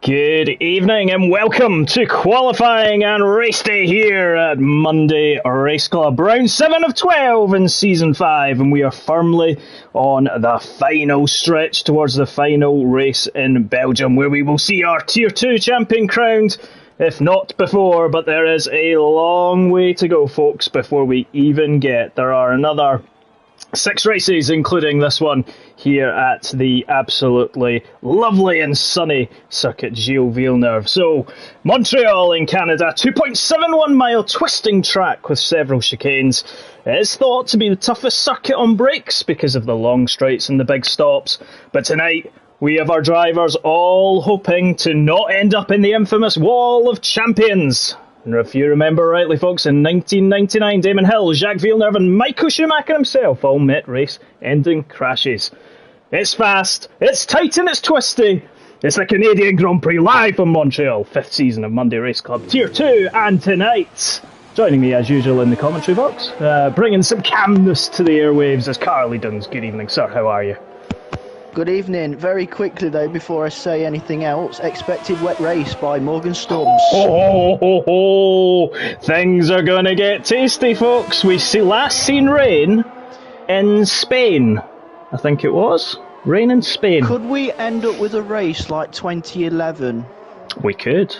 Good evening and welcome to qualifying and race day here at Monday Race Club. Round 7 of 12 in Season 5, and we are firmly on the final stretch towards the final race in Belgium, where we will see our Tier 2 champion crowned, if not before. But there is a long way to go, folks, before we even get. There are another 6 races, including this one here at the absolutely lovely and sunny Circuit Gilles Villeneuve. So, Montreal in Canada, 2.71 mile twisting track with several chicanes. It is thought to be the toughest circuit on brakes because of the long straights and the big stops. But tonight, we have our drivers all hoping to not end up in the infamous Wall of Champions. And if you remember rightly, folks, in 1999, Damon Hill, Jacques Villeneuve and Michael Schumacher himself all met race-ending crashes. It's fast, it's tight and it's twisty. It's the Canadian Grand Prix live from Montreal, 5th season of Monday Race Club Tier 2, and tonight, joining me as usual in the commentary box, bringing some calmness to the airwaves, is Carly Duns. Good evening, sir, how are you? Good evening. Very quickly though, before I say anything else, expected wet race by Morgan Stubbs. Things are going to get tasty, folks. We last seen rain in Spain, I think it was. Rain in Spain. Could we end up with a race like 2011? We could.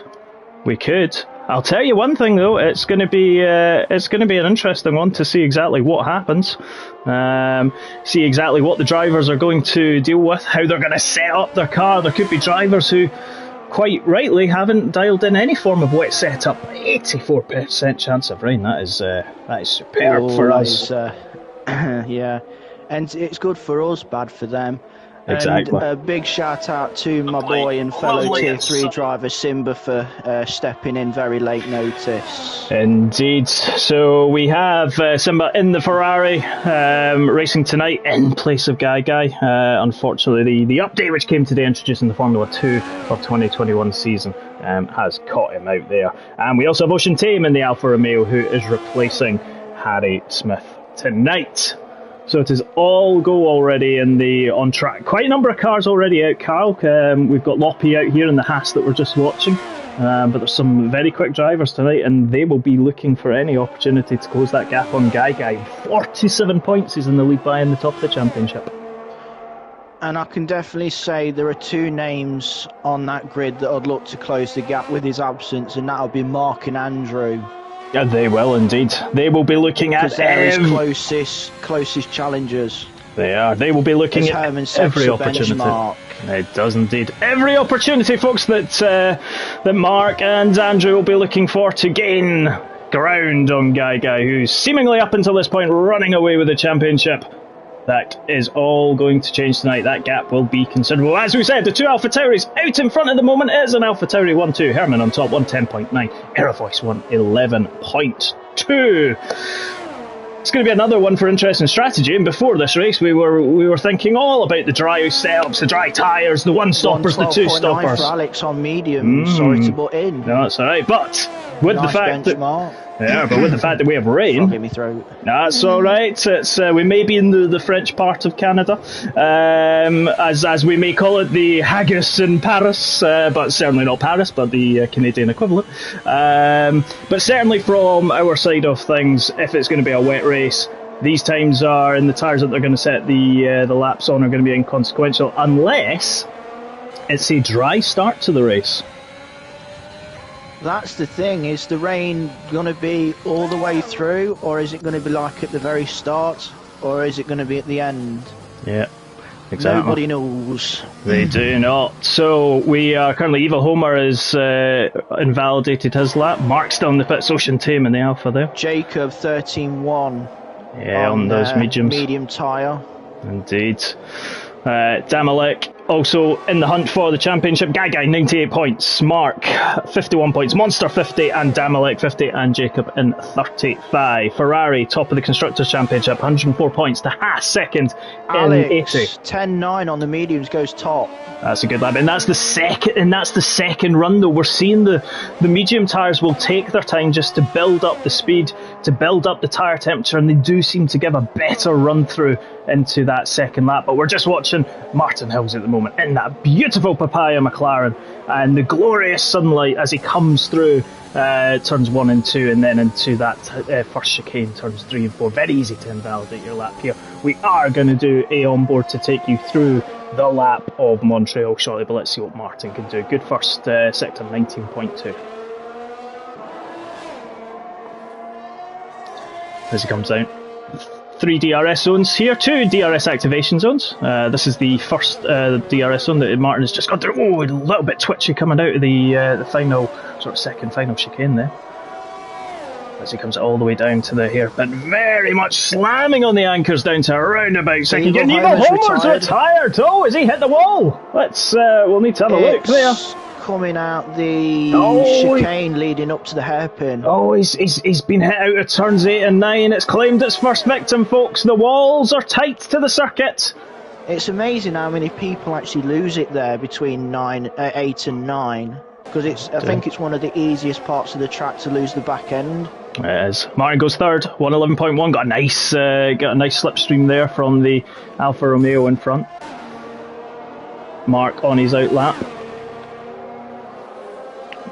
I'll tell you one thing though, it's going to be an interesting one to see exactly what happens. See exactly what the drivers are going to deal with, how they're going to set up their car. There could be drivers who, quite rightly, haven't dialed in any form of wet setup. 84% chance of rain. That is superb for us. Yeah, and it's good for us, bad for them. Exactly. And a big shout out to my boy and fellow Tier 3 driver Simba for stepping in very late notice. Indeed. So we have Simba in the Ferrari racing tonight in place of Guy. Unfortunately, the update which came today introducing the Formula 2 of 2021 season has caught him out there. And we also have Ocean Tame in the Alfa Romeo, who is replacing Harry Smith tonight. So it is all go already in the on track. Quite a number of cars already out, Carl. We've got Loppy out here in the Haas that we're just watching. But there's some very quick drivers tonight, and they will be looking for any opportunity to close that gap on Guy. 47 points is in the lead by in the top of the championship. And I can definitely say there are 2 names on that grid that I'd look to close the gap with his absence, and that'll be Mark and Andrew. Yeah, they will indeed. They will be looking at his closest challengers. They are. They will be looking at every opportunity. Benchmark. It does indeed. Every opportunity, folks, that Mark and Andrew will be looking for to gain ground on Guy, who's seemingly up until this point running away with the championship. That is all going to change tonight. That gap will be considerable. As we said, the 2 AlphaTauris out in front at the moment. It is an AlphaTauri 1-2. Herman on top, 110.9. Aerovoice 111.2. It's going to be another one for interesting strategy. And before this race, we were thinking all about the dry setups, the dry tyres, the 1-stoppers, the 2-stoppers. For Alex on medium. Sorry to butt in. No, that's all right. But with the fact benchmark. but with the fact that we have rain, that's all right. It's we may be in the French part of Canada, as we may call it, the haggis in Paris, but certainly not Paris, but the Canadian equivalent. But certainly from our side of things, if it's going to be a wet race, these times and the tyres that they're going to set the laps on are going to be inconsequential, unless it's a dry start to the race. That's the thing, is the rain going to be all the way through, or is it going to be like at the very start, or is it going to be at the end? Yeah, exactly. Nobody knows. They do not. So we are currently, Eva Homer has invalidated his lap. Mark's still in the pits, Ocean Tame in the Alpha there. Jacob 13.1 on those mediums. Medium tyre. Indeed. Damalek also in the hunt for the championship. Guy 98 points, Mark 51 points, Monster 50 and Damalek 50 and Jacob in 35. Ferrari top of the Constructors' Championship, 104 points. The Haas second in 80. 10.9 on the mediums, goes top. That's a good lap, and that's the second run though. We're seeing the medium tyres will take their time just to build up the speed, to build up the tyre temperature, and they do seem to give a better run through into that second lap. But we're just watching Martin Hills at the moment. moment in that beautiful Papaya McLaren, and the glorious sunlight as he comes through turns 1 and 2, and then into that first chicane, turns 3 and 4. Very easy to invalidate your lap here. We are going to do a onboard to take you through the lap of Montreal shortly, but let's see what Martin can do. Good first sector, 19.2. As he comes down, 3 DRS zones here, 2 DRS activation zones. This is the first DRS zone that Martin has just gone through. Oh, a little bit twitchy coming out of the final, sort of second final chicane there. As he comes all the way down to the hairpin, very much slamming on the anchors down to around about second gear. Eagle Homer's retired. Oh, has he hit the wall? We'll need to have a look there. Coming out the chicane leading up to the hairpin. Oh, he's been hit out of turns 8 and 9. It's claimed its first victim, folks. The walls are tight to the circuit. It's amazing how many people actually lose it there between 8 and 9, because I think it's one of the easiest parts of the track to lose the back end. It is. Martin goes third, 111.1. Got a nice slipstream there from the Alfa Romeo in front. Mark on his out lap.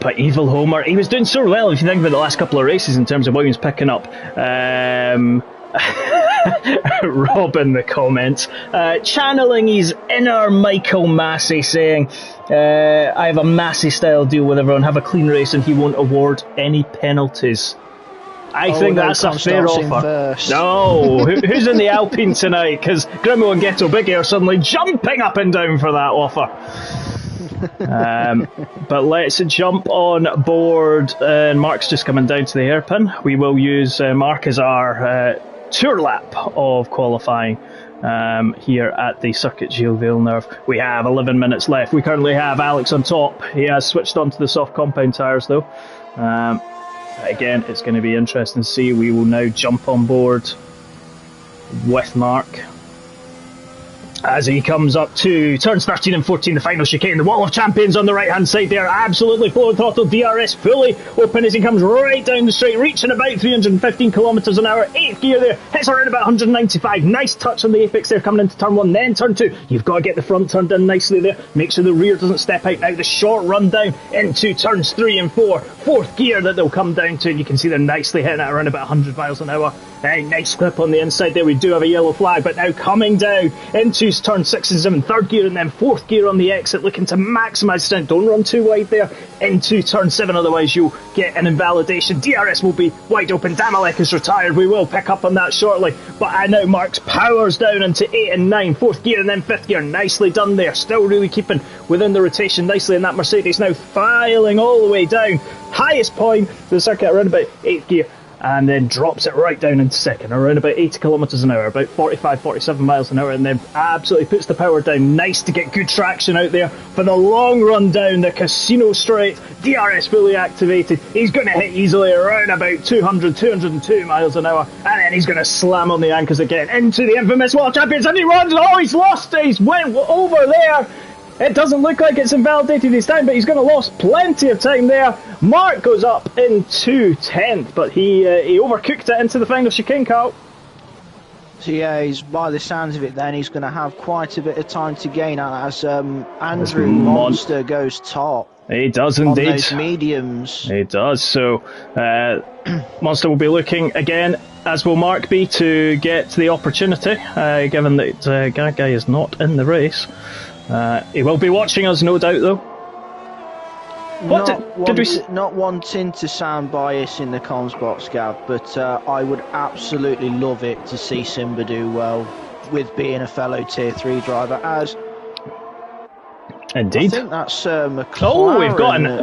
But Evil Homer, he was doing so well if you think about the last couple of races in terms of what he was picking up. Rob in the comments, channeling his inner Michael Massey, saying, I have a Massey style deal with everyone, have a clean race and he won't award any penalties. I think that's a fair offer. No, who's in the Alpine tonight? Because Grimo and Ghetto Big Air suddenly jumping up and down for that offer. But let's jump on board, and Mark's just coming down to the hairpin. We will use Mark as our tour lap of qualifying here at the Circuit Gilles Villeneuve. We have 11 minutes left. We currently have Alex on top. He has switched onto the soft compound tyres though. Again, it's going to be interesting to see. We will now jump on board with Mark as he comes up to turns 13 and 14, the final chicane. The Wall of Champions on the right hand side there, absolutely full throttle. DRS fully open as he comes right down the straight, reaching about 315 kilometres an hour. 8th gear there, hits around about 195. Nice touch on the apex there coming into turn 1, then turn 2. You've got to get the front turned in nicely there, make sure the rear doesn't step out. Now the short run down into turns 3 and 4, 4th gear that they'll come down to, and you can see they're nicely hitting it around about 100 miles an hour. Nice clip on the inside there. We do have a yellow flag, but now coming down into turn 6 and 7, 3rd gear and then 4th gear on the exit, looking to maximise strength. Don't run too wide there into turn 7, otherwise you'll get an invalidation. DRS will be wide open. Damalek is retired. We will pick up on that shortly, but now Mark's powers down into 8 and 9, 4th gear and then 5th gear. Nicely done there. Still really keeping within the rotation nicely in that Mercedes. Now filing all the way down, highest point of the circuit around about 8th gear, and then drops it right down into second, around about 80 kilometres an hour, about 45, 47 miles an hour, and then absolutely puts the power down. Nice to get good traction out there for the long run down the Casino Straight. DRS fully activated. He's going to hit easily around about 200, 202 miles an hour, and then he's going to slam on the anchors again into the infamous World Champions, and he runs. Oh, he's lost. He's went over there. It doesn't look like it's invalidated his time, but he's going to lost plenty of time there. Mark goes up into 10th, but he overcooked it into the final chicane, Carl. So yeah, he's, by the sounds of it then, he's going to have quite a bit of time to gain as Andrew Monster goes top. He does indeed. On those mediums. He does. So Monster will be looking again, as will Mark be, to get the opportunity, given that Gagai is not in the race. He will be watching us, no doubt, though. Not wanting to sound biased in the comms box, Gav, but I would absolutely love it to see Simba do well with being a fellow Tier 3 driver, as indeed. I think that's McLaren. Oh,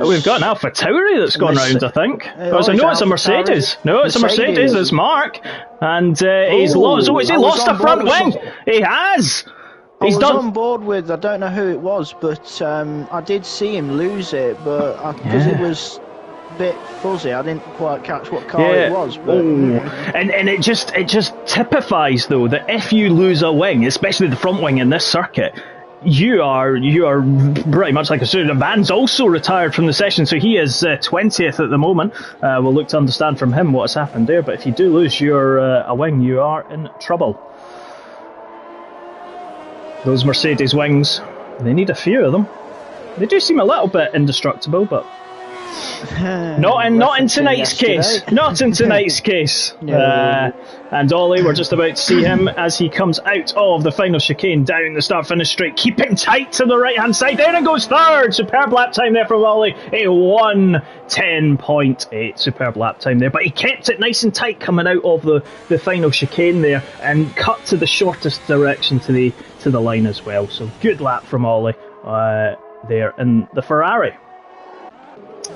we've got an Alpha Tauri that's gone round, I think. It's a Mercedes. No, it's a Mercedes. It's Mark, and he's lost. Oh, has he lost a front wing? He has. I was on board with, I don't know who it was, but I did see him lose it, but because it was a bit fuzzy, I didn't quite catch what car it was. But, and it just typifies though that if you lose a wing, especially the front wing in this circuit, you are pretty much like a student. Van's also retired from the session, so he is 20th at the moment. We'll look to understand from him what's happened there, but if you do lose your a wing, you are in trouble. Those Mercedes wings, They need a few of them. They do seem a little bit indestructible, but not in tonight's case. Not in tonight's case. No. And Ollie, we're just about to see him as he comes out of the final chicane down the start-finish straight, keeping tight to the right-hand side. There it goes, third. Superb lap time there from Ollie. A 1:10.8. Superb lap time there. But he kept it nice and tight coming out of the final chicane there and cut to the shortest direction to the line as well. So good lap from Ollie there in the Ferrari.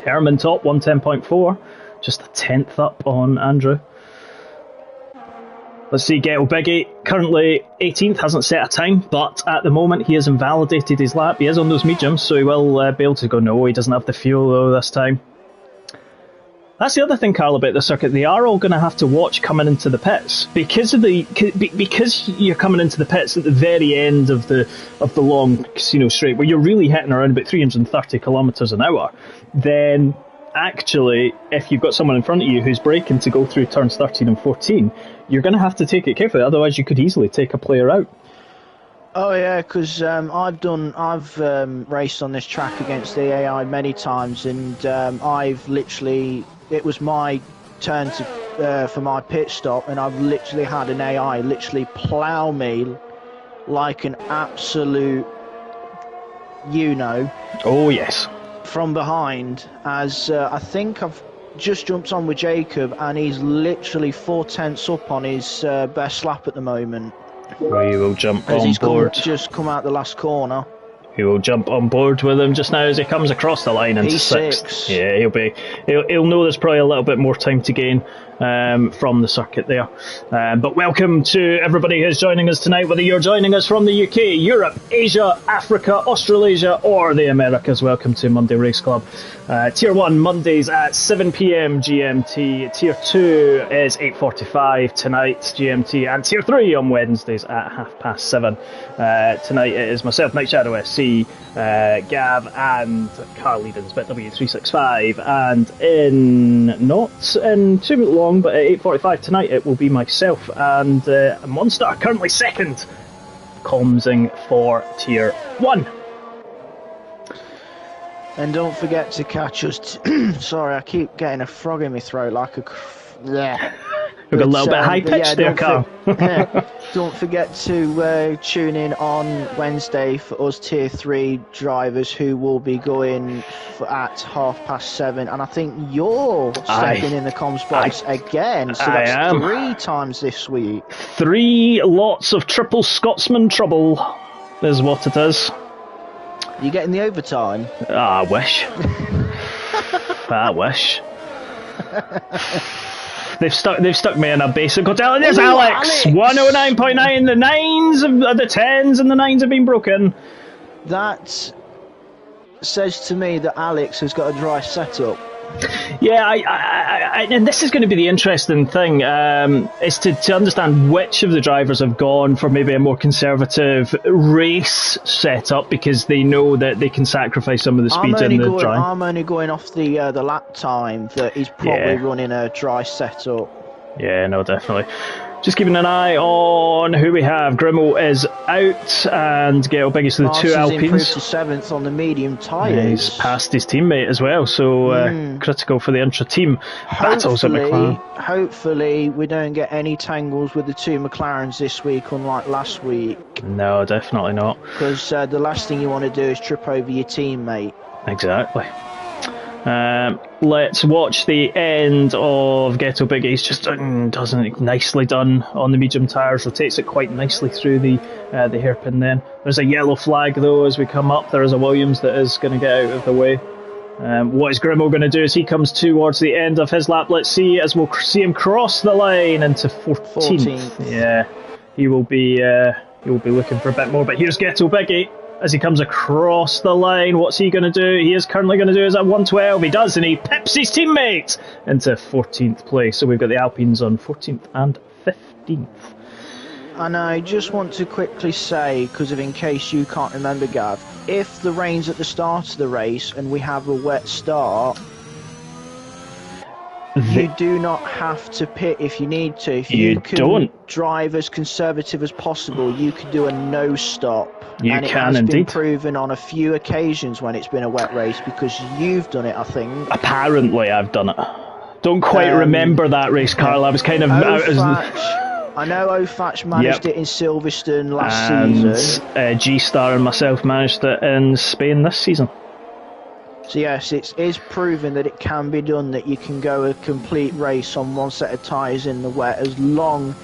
Herman top, 1:10.4. Just a tenth up on Andrew. Let's see, Ghetto Biggie, currently 18th, hasn't set a time, but at the moment he has invalidated his lap. He is on those mediums, so he will be able to go. No, he doesn't have the fuel though this time. That's the other thing, Carl, about the circuit. They are all going to have to watch coming into the pits because you're coming into the pits at the very end of the long casino straight, where you're really hitting around about 330 kilometres an hour. Then, actually, if you've got someone in front of you who's braking to go through turns 13 and 14, you're going to have to take it carefully. Otherwise, you could easily take a player out. Oh yeah, because I've raced on this track against the AI many times, and it was my turn for my pit stop, and I've literally had an AI literally plough me like an absolute, Oh yes. From behind, as I think I've just jumped on with Jacob, and he's literally 4/10 up on his best lap at the moment. We will jump on board. Just come out the last corner. He will jump on board with him just now as he comes across the line into sixth. Yeah, he'll know there's probably a little bit more time to gain from the circuit there. But welcome to everybody who's joining us tonight, whether you're joining us from the UK, Europe, Asia, Africa, Australasia, or the Americas. Welcome to Monday Race Club. Tier 1 Mondays at 7 p.m. GMT. Tier 2 is 8:45 tonight GMT, and Tier 3 on Wednesdays at 7:30. Tonight it is myself, Night Shadow SC, Gav, and Carl Edens, BitW365, and not in too long, but at 8:45 tonight it will be myself and Monster, currently second, comsing for Tier 1. And don't forget to catch us. Sorry, I keep getting a frog in my throat like a. Yeah. We've got a little bit high pitched there, Carl. Don't forget to tune in on Wednesday for us Tier 3 drivers who will be going at 7:30. And I think you're stepping in the comms box again. So that's 3 times this week. 3 lots of triple Scotsman trouble is what it is. You getting the overtime? I wish. I wish. They've stuck me in a basic hotel, and there's Alex! 109.9, the 9s, the 10s and the 9s have been broken. That says to me that Alex has got a dry setup. Yeah, and this is going to be the interesting thing, is to understand which of the drivers have gone for maybe a more conservative race setup because they know that they can sacrifice some of the speeds in the dry. I'm only going off the lap time that he's probably running a dry setup. Yeah, no, definitely. Just keeping an eye on who we have. Grimmel is out, and Gale Biggie's to the 2 Alpines. Improved to 7th on the medium tyres. Yeah, he's passed his teammate as well, so critical for the intra-team battles at McLaren. Hopefully we don't get any tangles with the 2 McLarens this week, unlike last week. No, definitely not. Because the last thing you want to do is trip over your teammate. Exactly. Let's watch the end of Ghetto Biggie. He's just does it nicely done on the medium tyres, rotates it quite nicely through the hairpin then. There's a yellow flag though as we come up. There is a Williams that is going to get out of the way. What is Grimmel going to do as he comes towards the end of his lap? Let's see, as we'll see him cross the line into 14th. Yeah, he will be looking for a bit more, but here's Ghetto Biggie. As he comes across the line, what's he going to do? He is currently going to do is at 1:12. He does, and he pips his teammate into 14th place. So we've got the Alpines on 14th and 15th. And I just want to quickly say, because in case you can't remember, Gav, if the rain's at the start of the race and we have a wet start, you do not have to pit if you need to. If you can don't drive as conservative as possible, you can do a no stop. You and it can has indeed. been proven on a few occasions when it's been a wet race, because you've done it, I think. Apparently I've done it. Don't quite remember that race, Carl. I was kind of... I know Ofatch managed it in Silverstone last season. And G-Star and myself managed it in Spain this season. So yes, it is proven that it can be done, that you can go a complete race on one set of tyres in the wet as long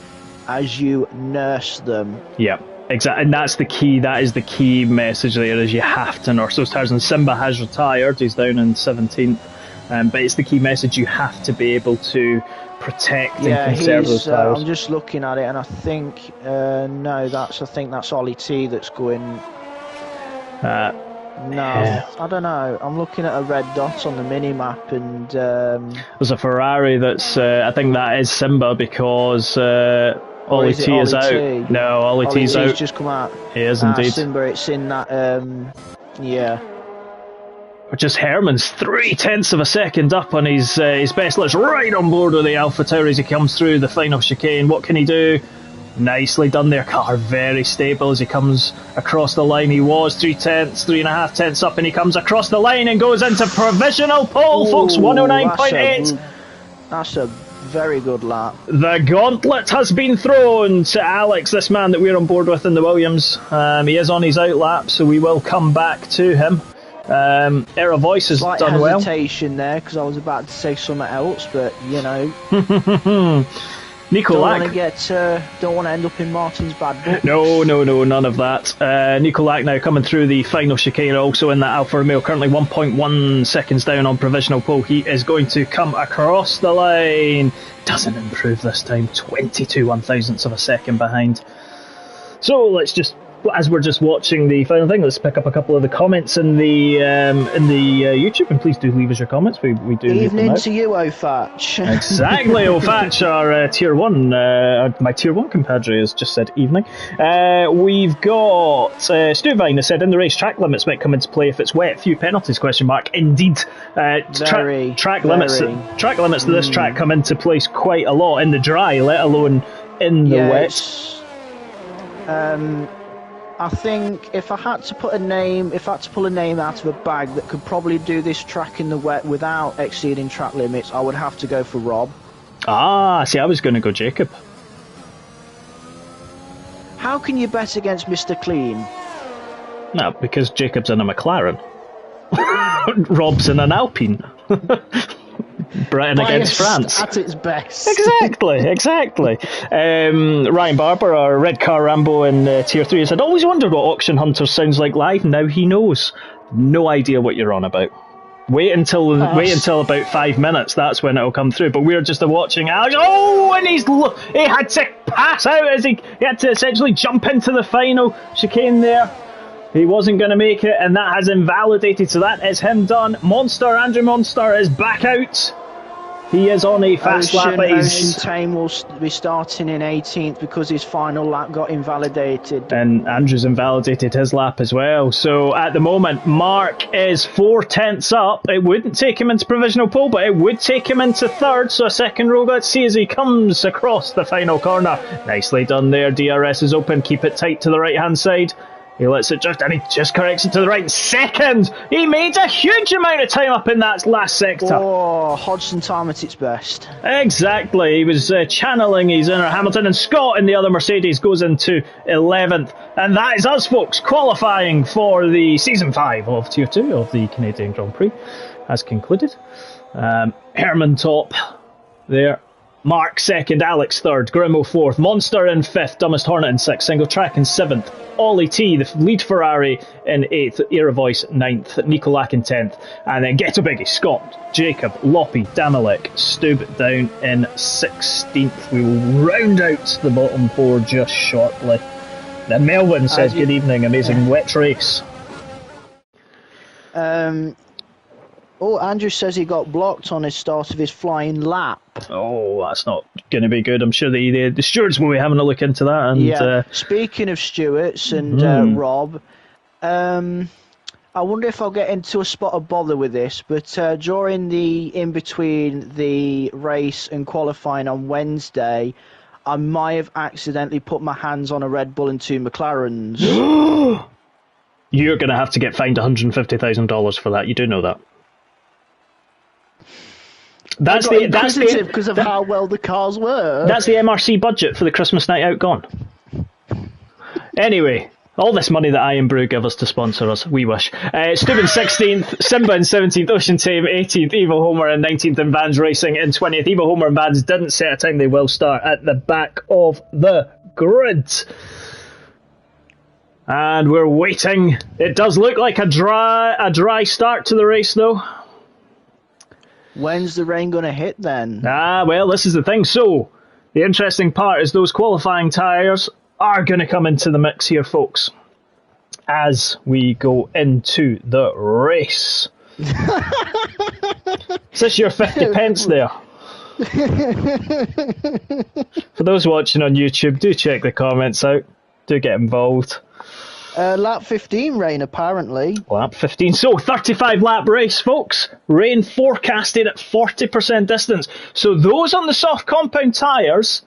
as you nurse them. Yeah, exactly, and that's the key. That is the key message there, is you have to nurse those tyres. And Simba has retired; he's down in 17th. But it's the key message: you have to be able to protect and conserve those tyres. I'm just looking at it, and I think I think that's Ollie T that's going. No, I don't know. I'm looking at a red dot on the mini-map, and... there's a Ferrari that's... I think that is Simba, because Ollie T is out. No, Ollie T's out. Just come out. He is indeed. Simba, it's in that... Which is Herman's 0.3 of a second up on his best. Let's right on board with the Alpha Tower as he comes through the final chicane. What can he do? Nicely done there. Car very stable as he comes across the line. He was 3.5 tenths up, and he comes across the line and goes into provisional pole, folks. 109.8. That's a very good lap. The gauntlet has been thrown to Alex, this man that we're on board with in the Williams. He is on his out lap, so we will come back to him. Era Voice has done well. Hesitation there, because I was about to say something else, but you know. Nico Lack. Don't want to end up in Martin's bad book. No, none of that. Nico Lack now coming through the final chicane, also in that Alfa Romeo, currently 1.1 seconds down on provisional pole. He is going to come across the line. Doesn't improve this time, 22 1,000ths of a second behind. So let's just, as we're just watching the final thing, let's pick up a couple of the comments in the YouTube, and please do leave us your comments. We do. Evening to you, Ofatch. Exactly, Ofatch, our tier 1. My tier 1 compadre has just said evening. We've got Stuvine has said in the race track limits might come into play if it's wet. Few penalties? ? Indeed, track limits. Track limits to this track come into place quite a lot in the dry, let alone in the wet. I think if I had to pull a name out of a bag that could probably do this track in the wet without exceeding track limits, I would have to go for Rob. See, I was going to go Jacob. How can you bet against Mr. Clean? No, because Jacob's in a McLaren. Rob's in an Alpine. Britain against France. At its best. Exactly. Ryan Barber, our Red Car Rambo in Tier 3, said, always wondered what Auction Hunter sounds like live. Now he knows. No idea what you're on about. Wait until about 5 minutes. That's when it'll come through. But we're just watching Alex. Oh, and he had to pass out as he had to essentially jump into the final chicane there. He wasn't going to make it, and that has invalidated, so that is him done. Andrew Monster is back out. He is on a fast lap. Ocean Tame will be starting in 18th because his final lap got invalidated. And Andrew's invalidated his lap as well. So at the moment, Mark is 4 tenths up. It wouldn't take him into provisional pole, but it would take him into third. So a second row. Let's see as he comes across the final corner. Nicely done there. DRS is open. Keep it tight to the right-hand side. He lets it drift, and he just corrects it to the right. Second! He made a huge amount of time up in that last sector. Oh, Hodgson time at its best. Exactly. He was channeling his inner Hamilton, and Scott in the other Mercedes goes into 11th. And that is us, folks, qualifying for the Season 5 of Tier 2 of the Canadian Grand Prix has concluded. Herman top there. Mark second, Alex third, Grimo fourth, Monster in fifth, Dumbest Hornet in sixth, Single Track in seventh, Ollie T, the lead Ferrari, in eighth, Era Voice ninth, Nicolak in 10th, and then Ghetto Biggie, Scott, Jacob, Loppy, Damalek, Stub down in 16th. We will round out the bottom four just shortly. Then Melvin says, good evening, amazing wet race. Oh, Andrew says he got blocked on his start of his flying lap. Oh, that's not going to be good. I'm sure the stewards will be having a look into that. And, yeah. Speaking of stewards and Rob, I wonder if I'll get into a spot of bother with this, but during the in-between the race and qualifying on Wednesday, I might have accidentally put my hands on a Red Bull and 2 McLarens. You're going to have to get fined $150,000 for that. You do know that. That's because of how well the cars were. That's the MRC budget for the Christmas night out gone. Anyway, all this money that I and Brew give us to sponsor us, we wish. Stu in 16th, Simba in 17th, Ocean Tame 18th, Evil Homer in 19th, and Vans Racing in 20th. Evil Homer and Vans didn't set a time. They will start at the back of the grid. And we're waiting. It does look like a dry start to the race, though. When's the rain going to hit, then? Well, this is the thing. So, the interesting part is those qualifying tyres are going to come into the mix here, folks, as we go into the race. Is this your 50 pence there? For those watching on YouTube, do check the comments out. Do get involved. Lap 15 rain, apparently. Lap 15. So, 35 lap race, folks. Rain forecasted at 40% distance. So, those on the soft compound tyres,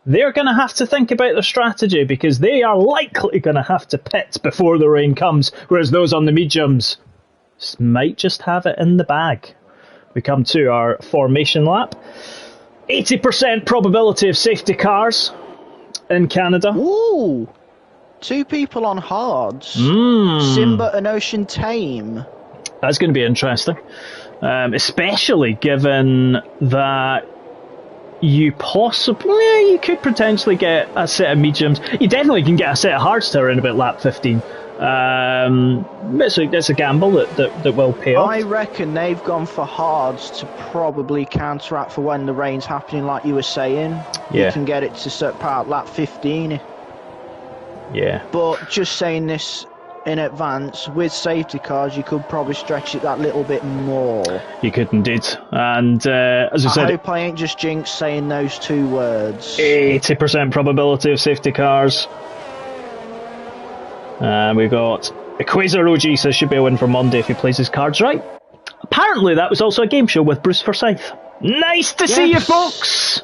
they're going to have to think about their strategy because they are likely going to have to pit before the rain comes, whereas those on the mediums might just have it in the bag. We come to our formation lap. 80% probability of safety cars in Canada. Ooh! 2 people on hards. Simba and Ocean Tame. That's going to be interesting. Especially given that you could potentially get a set of mediums. You definitely can get a set of hards to around about lap 15. It's a gamble that will pay off. I reckon they've gone for hards to probably counteract for when the rain's happening, like you were saying. Yeah. You can get it to certain part lap 15. Yeah. But just saying this in advance, with safety cars, you could probably stretch it that little bit more. You could indeed. And as I said, I hope I ain't just jinx saying those 2 words. 80% probability of safety cars. We've got Quasar OG says should be a win for Monday if he plays his cards right. Apparently that was also a game show with Bruce Forsyth. Nice to see you, folks!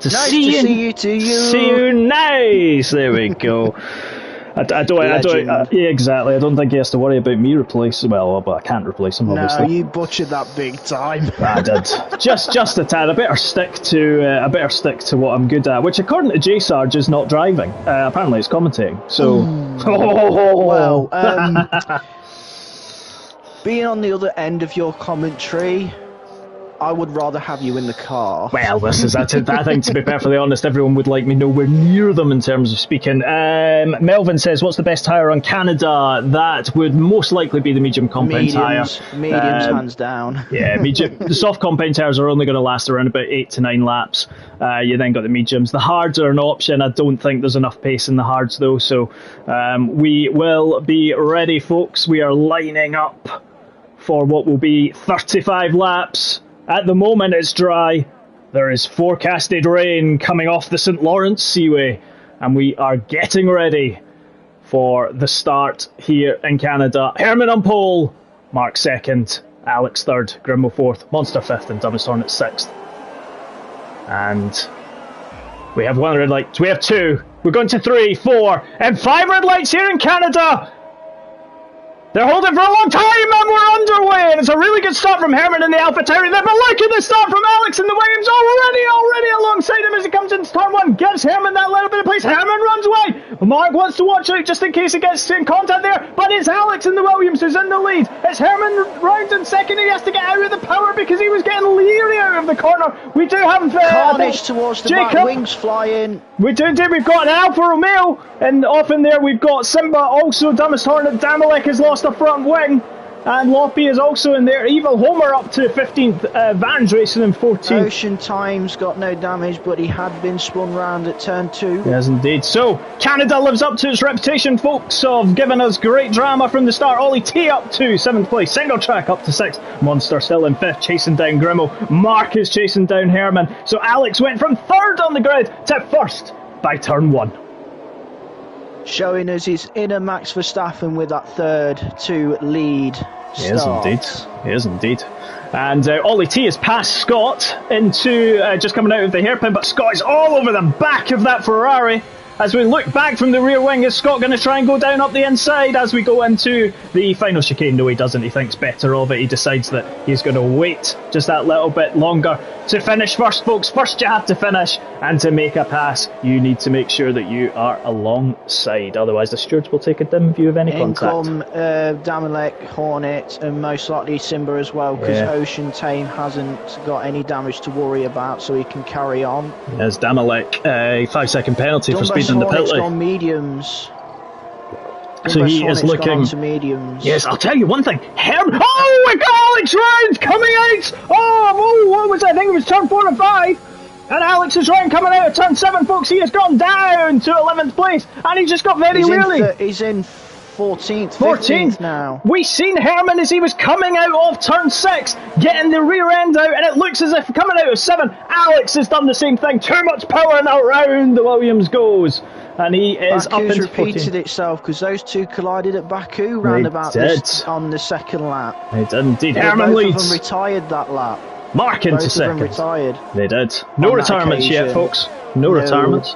See you too. See you nice! There we go. Yeah, exactly. I don't think he has to worry about me replacing. Well, but I can't replace him, obviously. No, you butchered that big time. I did. Just a tad. I better stick to what I'm good at, which, according to J Sarge, is not driving. Apparently, it's commentating. So, well, being on the other end of your commentary, I would rather have you in the car. Well, I think, to be perfectly honest, everyone would like me nowhere near them in terms of speaking. Melvin says, what's the best tyre on Canada? That would most likely be the medium compound tyre. Mediums, hands down. Yeah, the soft compound tyres are only going to last around about 8 to 9 laps. You then got the mediums. The hards are an option. I don't think there's enough pace in the hards, though. So we will be ready, folks. We are lining up for what will be 35 laps. At the moment it's dry. There is forecasted rain coming off the St. Lawrence Seaway, and we are getting ready for the start here in Canada. Herman on pole, Mark second, Alex third, Grimmo fourth, Monster fifth, and Dumbest Hornet sixth. And we have 1 red light. We have 2. We're going to 3, 4, and 5 red lights here in Canada. They're holding for a long time, and we're underway, and it's a really good start from Herman in the AlphaTauri there, but look at the start from Alex in the Williams already alongside him as he comes into turn 1, gives Herman that little bit of place. Herman runs wide. Mark wants to watch out just in case he gets in contact there, but it's Alex in the Williams who's in the lead. It's Herman round in second. He has to get out of the power because he was getting leery out of the corner. We do have carnage towards the Jacob. back, wings flying. We do indeed. We've got an Alfa Romeo, and off in there we've got Simba, also Dumbest Hornet. Damalek has lost a front wing, and Loppy is also in there. Evil Homer up to 15th, Vans Racing in 14th. Ocean Times got no damage, but he had been spun round at turn 2. Yes, indeed. So, Canada lives up to its reputation, folks, of giving us great drama from the start. Ollie T up to 7th place, Single Track up to 6th, Monster still in 5th, chasing down Grimmo. Mark is chasing down Herman. So Alex went from 3rd on the grid to 1st by turn 1. Showing us his inner Max Verstappen with that third to lead start. He is indeed. He is indeed. And Ollie T has passed Scott into just coming out of the hairpin, but Scott is all over the back of that Ferrari. As we look back from the rear wing, is Scott going to try and go down up the inside as we go into the final chicane? No, he doesn't. He thinks better of it. He decides that he's going to wait just that little bit longer to finish first, folks. First you have to finish, and to make a pass, you need to make sure that you are alongside. Otherwise, the stewards will take a dim view of any contact. In come Damalek, Hornet, and most likely Simba as well, because Ocean Tame hasn't got any damage to worry about, so he can carry on. There's Damalek, a 5-second penalty for speed in the pit lane. On mediums. So he is looking to mediums. Yes, I'll tell you one thing. Oh, we got Alex Ryan coming out. Oh, what was it? I think it was turn 4 and 5. And Alex is Ryan coming out of turn 7, folks. He has gone down to 11th place, and he just got very wheelie. He's in 14th, 15th now. We seen Herman as he was coming out of turn 6, getting the rear end out, and it looks as if coming out of 7, Alex has done the same thing. Too much power, and around the Williams goes. And he is up into 14th. Repeated itself because those two collided at Baku round about this, on the second lap. They did indeed. Herman leads. Both of them retired that lap. Mark into both second. Of them retired. They did. No retirements yet, folks. No retirements.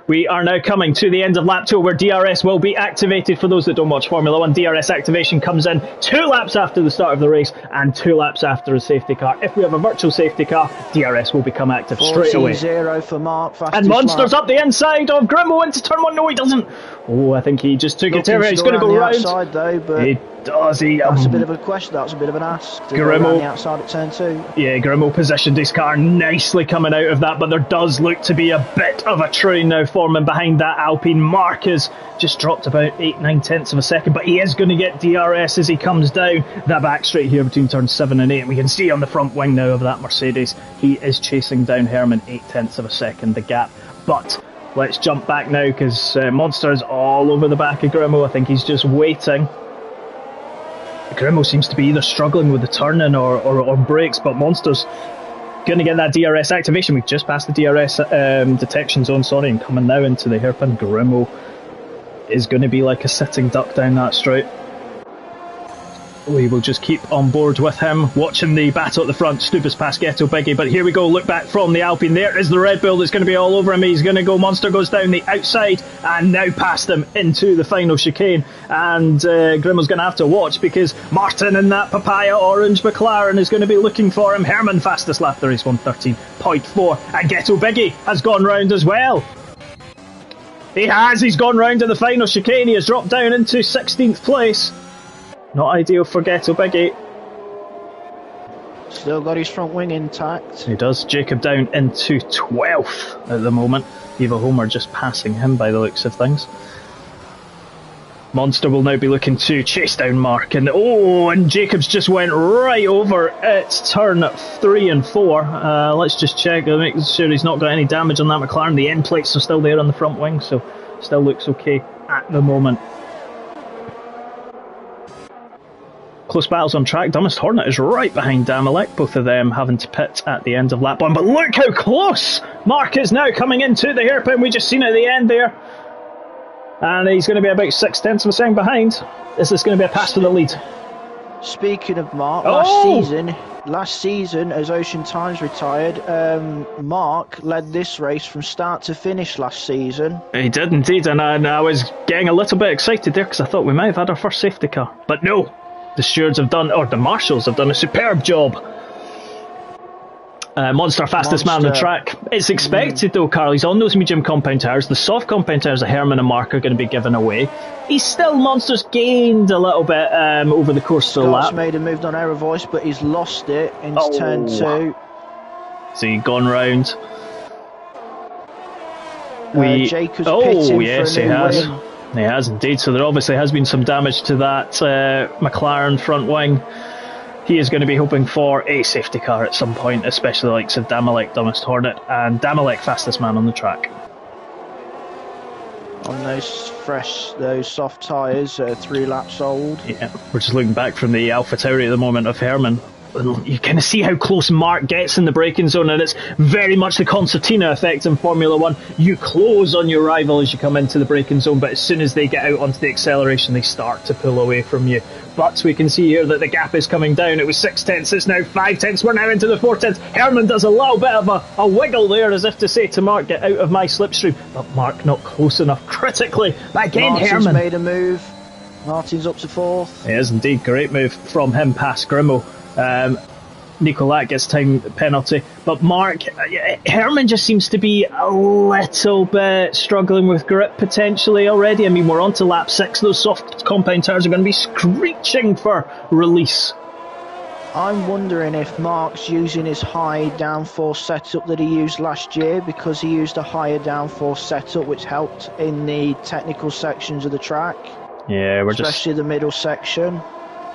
We are now coming to the end of lap 2 where DRS will be activated. For those that don't watch Formula 1, DRS activation comes in 2 laps after the start of the race and 2 laps after a safety car. If we have a virtual safety car, DRS will become active straight away. 0 for Mark. And Monster's up the inside of Grimo into turn 1. No, he doesn't. Oh, I think he just took it to him. He's going to go round. Outside, though, but he does. That's a bit of a question. That's a bit of an ask. To Grimo, go around the outside at turn 2. Yeah, Grimo positioned his car nicely coming out of that, but there does look to be a bit of a train now forming behind that Alpine. Mark has just dropped about 8-9 tenths of a second, but he is going to get DRS as he comes down that back straight here between turns 7 and 8. And we can see on the front wing now of that Mercedes, he is chasing down Herman 8 tenths of a second, the gap. But let's jump back now because Monster's all over the back of Grimo. I think he's just waiting. Grimo seems to be either struggling with the turning or brakes, but Monster's going to get that DRS activation. We've just passed the DRS detection zone, and coming now into the hairpin. Grimo is going to be like a sitting duck down that straight. We will just keep on board with him, watching the battle at the front. Stupas past Ghetto Biggie, but here we go. Look back from the Alpine. There is the Red Bull that's going to be all over him. He's going to go. Monster goes down the outside and now past him into the final chicane. And Grimo's going to have to watch because Martin in that papaya orange McLaren is going to be looking for him. Herman fastest lap there is 1:13.4, and Ghetto Biggie has gone round as well. He has. He's gone round to the final chicane. He has dropped down into 16th place. Not ideal for Ghetto Biggie. Still got his front wing intact. He does. Jacob down into 12th at the moment. Eva Homer just passing him by the looks of things. Monster will now be looking to chase down Mark. And Jacobs just went right over at turn 3 and 4. Let's just check, make sure he's not got any damage on that McLaren. The end plates are still there on the front wing, so still looks okay at the moment. Close battles on track. Dumbest Hornet is right behind Damalek, both of them having to pit at the end of lap 1. But look how close Mark is now coming into the hairpin. We just seen it at the end there. And he's going to be about 6 tenths of a second behind. This is going to be a pass for the lead. Speaking of Mark, last season as Ocean Times retired, Mark led this race from start to finish last season. He did indeed, and I was getting a little bit excited there because I thought we might have had our first safety car. But no. The stewards have done, or the marshals have done a superb job. Monster fastest man on the track. It's expected though, Carl. He's on those medium compound tires. The soft compound tires that Herman and Mark are going to be given away. Monster's gained a little bit over the course of the lap. Scott's made a move on Error Voice, but he's lost it into turn 2. So he's gone round. Jacob's pitting yes, for a he new has. win. He has indeed, so there obviously has been some damage to that McLaren front wing. He is going to be hoping for a safety car at some point, especially the likes of Damalek, Dumbest Hornet, and Damalek fastest man on the track. On those soft tyres, 3 laps old. Yeah, we're just looking back from the Alpha Tauri at the moment of Herman. you kind of see how close Mark gets in the braking zone, and it's very much the concertina effect in Formula 1. You close on your rival as you come into the braking zone, but as soon as they get out onto the acceleration, they start to pull away from you. But we can see here that the gap is coming down. It was 6/10, it's now 5/10. We're now into the 4/10. Herman does a little bit of a wiggle there, as if to say to Mark, get out of my slipstream. But Mark not close enough critically. But again, Martin's Herman made a move. Martin's up to 4th. It is indeed. Great move from him past Grimo. Nicolak gets time penalty, but Mark, Herman just seems to be a little bit struggling with grip potentially already. I mean, we're on to lap 6. Those soft compound tyres are going to be screeching for release. I'm wondering if Mark's using his high downforce setup that he used last year, because he used a higher downforce setup which helped in the technical sections of the track. Yeah, especially the middle section.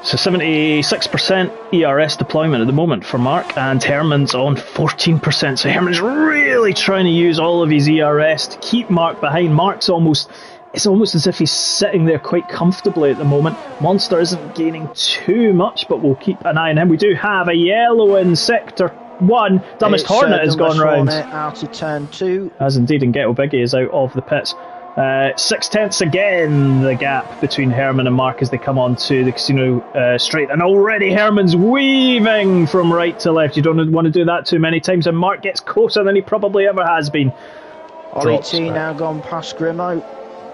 So 76% ERS deployment at the moment for Mark, and Herman's on 14%. So Herman's really trying to use all of his ERS to keep Mark behind. Mark's it's almost as if he's sitting there quite comfortably at the moment. Monster isn't gaining too much, but we'll keep an eye on him. We do have a yellow in sector 1. Dumbest Hornet has gone round. Out of turn 2. As indeed, and Ghetto Biggie is out of the pits. 6/10 again, the gap between Herman and Mark as they come onto the casino straight, and already Herman's weaving from right to left. You don't want to do that too many times, and Mark gets closer than he probably ever has been. Ollie T now gone past Grimo.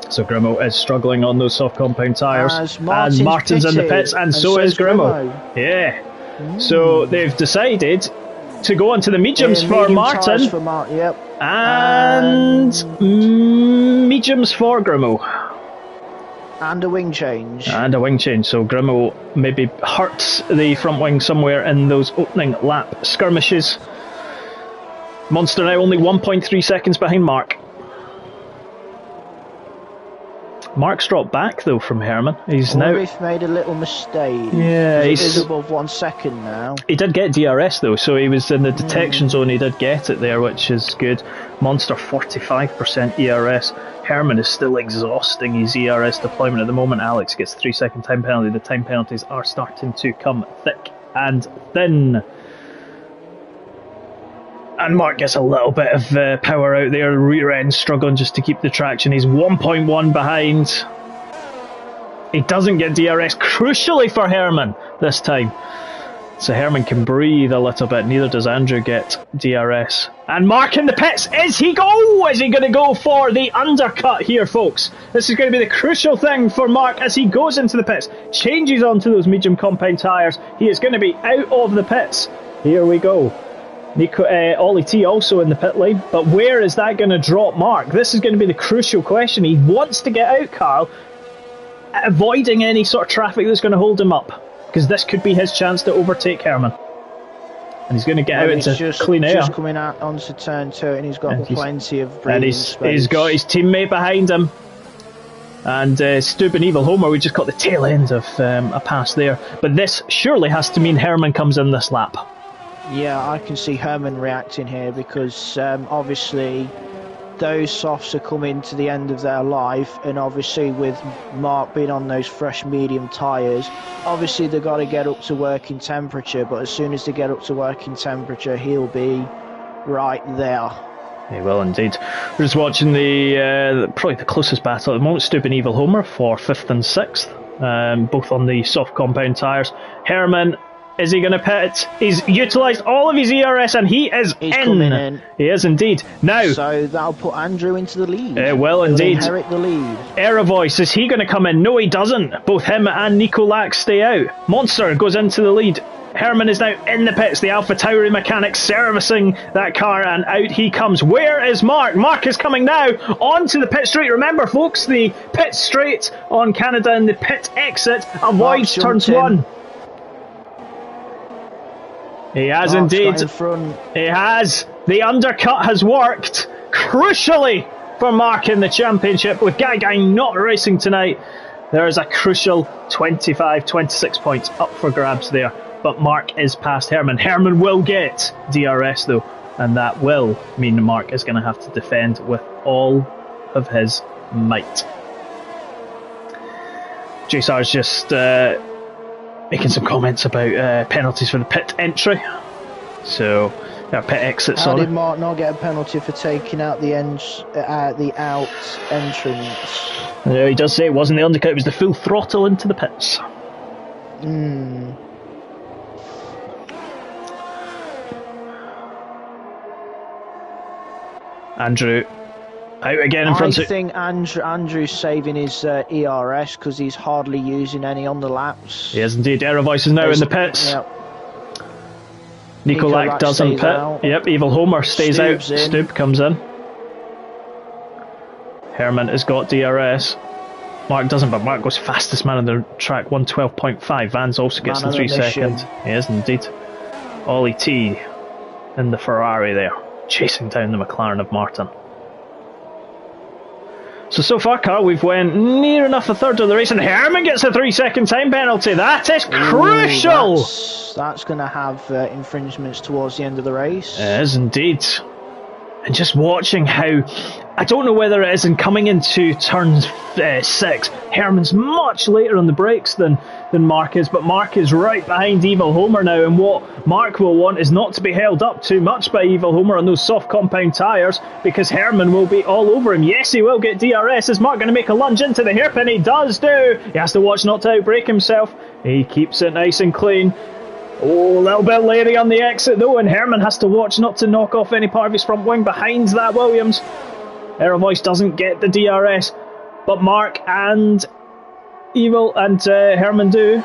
So Grimo is struggling on those soft compound tyres, and Martin's in the pits, and so is Grimo. Yeah. So they've decided to go onto the mediums for Martin, yep. and mediums for Grimo. And a wing change. So Grimo maybe hurts the front wing somewhere in those opening lap skirmishes. Monster now only 1.3 seconds behind Mark. Mark's dropped back though from Herman. He's now made a little mistake. Yeah, he's above 1 second now. He did get DRS though, so he was in the detection zone. He did get it there, which is good. Monster 45% ERS. Herman is still exhausting his ERS deployment at the moment. Alex gets 3-second time penalty. The time penalties are starting to come thick and thin. And Mark gets a little bit of power out there. Rear end struggling just to keep the traction. He's 1.1 behind. He doesn't get DRS, crucially for Herman this time. So Herman can breathe a little bit. Neither does Andrew get DRS. And Mark in the pits. Is he going to go for the undercut here, folks? This is going to be the crucial thing for Mark as he goes into the pits. Changes onto those medium compound tyres. He is going to be out of the pits. Here we go. Ollie T also in the pit lane, but where is that going to drop Mark? This is going to be the crucial question. He wants to get out, Carl, avoiding any sort of traffic that's going to hold him up, because this could be his chance to overtake Herman. And he's going to get out into clean air. Just coming out onto turn 2, and he's got plenty of breathing space. He's got his teammate behind him. And Stupid Evil Homer, we just got the tail end of a pass there. But this surely has to mean Herman comes in this lap. Yeah, I can see Herman reacting here, because obviously those softs are coming to the end of their life, and obviously with Mark being on those fresh medium tyres, obviously they've got to get up to working temperature, but as soon as they get up to working temperature, he'll be right there. He will indeed. We're just watching probably the closest battle at the moment. Stupid Evil Homer for 5th and 6th, both on the soft compound tyres. Herman, is he going to pit? He's utilised all of his ERS, and he's coming in. He is indeed. Now, so that'll put Andrew into the lead. Well, indeed. He'll inherit the lead. Error Voice, is he going to come in? No, he doesn't. Both him and Nicolak stay out. Monster goes into the lead. Herman is now in the pits. The Alpha Tauri mechanic servicing that car, and out he comes. Where is Mark? Mark is coming now onto the pit straight. Remember, folks, the pit straight on Canada and the pit exit avoids turns 1. He has indeed. He has. The undercut has worked crucially for Mark in the championship. With Gagai not racing tonight, there is a crucial 26 points up for grabs there. But Mark is past Herman. Herman will get DRS though, and that will mean Mark is going to have to defend with all of his might. JSR's just making some comments about penalties for the pit entry. So, pit exit, How sorry. did Mark not get a penalty for taking out the out entrance? No, he does say it wasn't the undercut, it was the full throttle into the pits. Andrew out again in front I of... think Andrew's saving his ERS because he's hardly using any on the laps. Yes, indeed. Aerovoice is now in the pits. Yep. Nicolak doesn't pit. Out. Yep, Evil Homer stays out. In. Stoop comes in. Herman has got DRS. Mark doesn't, but Mark goes fastest man on the track, 112.5. Vans also gets the 3 second. He is indeed. Ollie T in the Ferrari there, chasing down the McLaren of Martin. So far, Carl, we've went near enough a third of the race, and Herman gets a 3 second time penalty. That is crucial! That's going to have infringements towards the end of the race. It is indeed. And just watching how, I don't know whether it is in coming into turn 6, Herman's much later on the brakes than Mark is, but Mark is right behind Evil Homer now, and what Mark will want is not to be held up too much by Evil Homer on those soft compound tyres, because Herman will be all over him. Yes, he will get DRS. Is Mark going to make a lunge into the hairpin? He does do. He has to watch not to outbrake himself. He keeps it nice and clean. Oh, a little bit leery on the exit though, and Herman has to watch not to knock off any part of his front wing behind that Williams. Aerovoice doesn't get the DRS, but Mark and Evil and Herman do.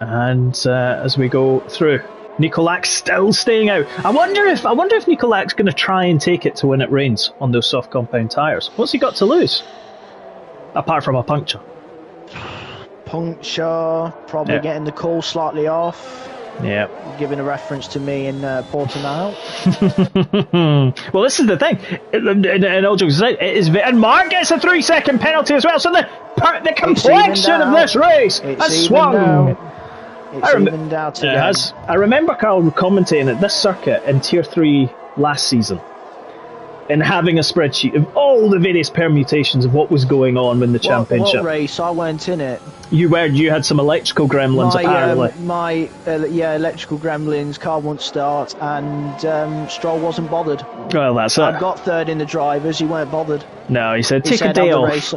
And as we go through, Nicolak's still staying out. I wonder if Nicolak's going to try and take it to when it rains on those soft compound tyres. What's he got to lose? Apart from a puncture. Puncture, probably getting the call slightly off. Yeah. Giving a reference to me in Portimao. Well, this is the thing. And all jokes aside, it is, and Mark gets a 3 second penalty as well. So the complexion of this race has swung. It's evened out again. It has. I remember Carl commentating at this circuit in Tier 3 last season, and having a spreadsheet of all the various permutations of what was going on in the championship. What race? I went in it. You had some electrical gremlins apparently. My electrical gremlins, car won't start, and Stroll wasn't bothered. Well, that's it. I got third in the drivers, he weren't bothered. No, he said, take a day off. Race.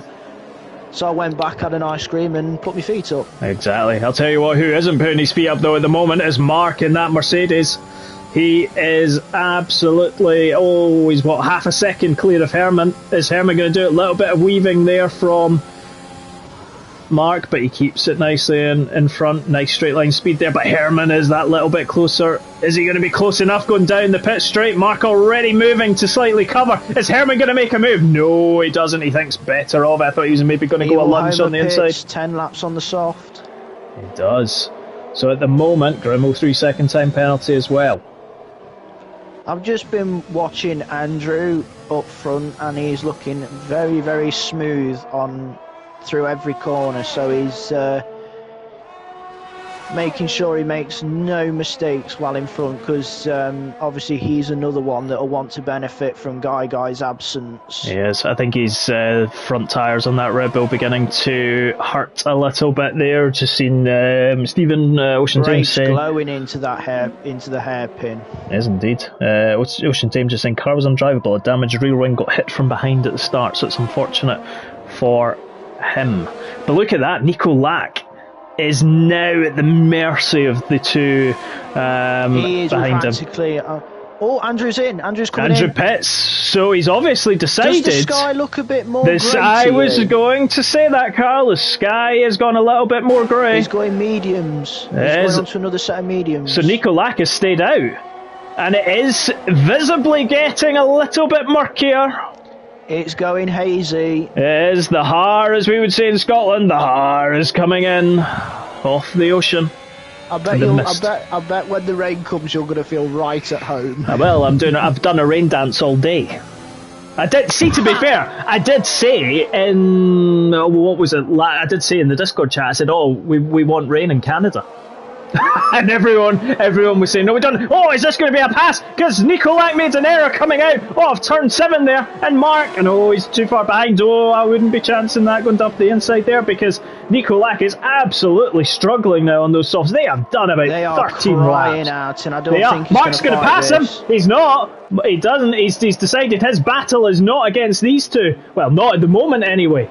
So I went back, had an ice cream, and put my feet up. Exactly. I'll tell you what, who isn't putting his feet up though at the moment is Mark in that Mercedes. He is absolutely, he's half a second clear of Herman. Is Herman going to do a little bit of weaving there from Mark, but he keeps it nicely in front. Nice straight line speed there, but Herman is that little bit closer. Is he going to be close enough going down the pit straight? Mark already moving to slightly cover. Is Herman going to make a move? No, he doesn't. He thinks better of it. I thought he was maybe going to go a lunge on the inside. 10 laps on the soft. He does. So at the moment, Grimmel 3 second time penalty as well. I've just been watching Andrew up front, and he's looking very, very smooth through every corner. So he's making sure he makes no mistakes while in front, because obviously he's another one that will want to benefit from Guy's absence. Yes, I think his front tyres on that Red Bull beginning to hurt a little bit there. Just seen Stephen Ocean James saying glowing into the hairpin. Yes, indeed. Ocean James just saying car was undrivable. A damaged rear wing got hit from behind at the start, so it's unfortunate for him. But look at that, Nicolak is now at the mercy of the two he is behind practically, him. Andrew's in. Andrew's coming Andrew in. Pitts. So he's obviously decided. Does the sky look a bit more grey? I was going to say that, Carl. The sky has gone a little bit more grey. He's going mediums. He's going on to another set of mediums. So Nicolak has stayed out. And it is visibly getting a little bit murkier. It's going hazy. It is. The har, as we would say in Scotland, the har is coming in off the ocean. I bet when the rain comes, you're going to feel right at home. Well, I've done a rain dance all day. I did see, to be fair, I did say in what was it? I did say in the Discord chat. I said, we want rain in Canada. And everyone was saying, no, we don't. Oh, is this going to be a pass? Because Nikolak made an error coming out of turn 7 there. And Mark, and oh, he's too far behind. Oh, I wouldn't be chancing that going up the inside there because Nikolak is absolutely struggling now on those softs. They have done about 13 laps. Out, and I don't think Mark's going to pass him. He's not. He doesn't. He's decided his battle is not against these two. Well, not at the moment anyway.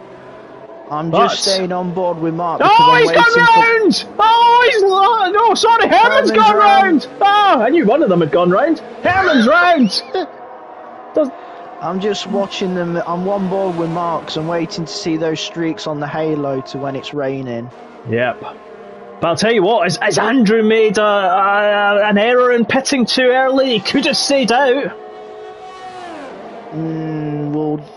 I'm just staying on board with Mark. Oh, he's gone round! Oh, sorry, Herman's gone round! Oh, I knew one of them had gone round. Herman's round! I'm just watching them. I'm on board with Mark, 'cause I'm waiting to see those streaks on the halo to when it's raining. Yep. But I'll tell you what, as Andrew made an error in pitting too early, he could have stayed out.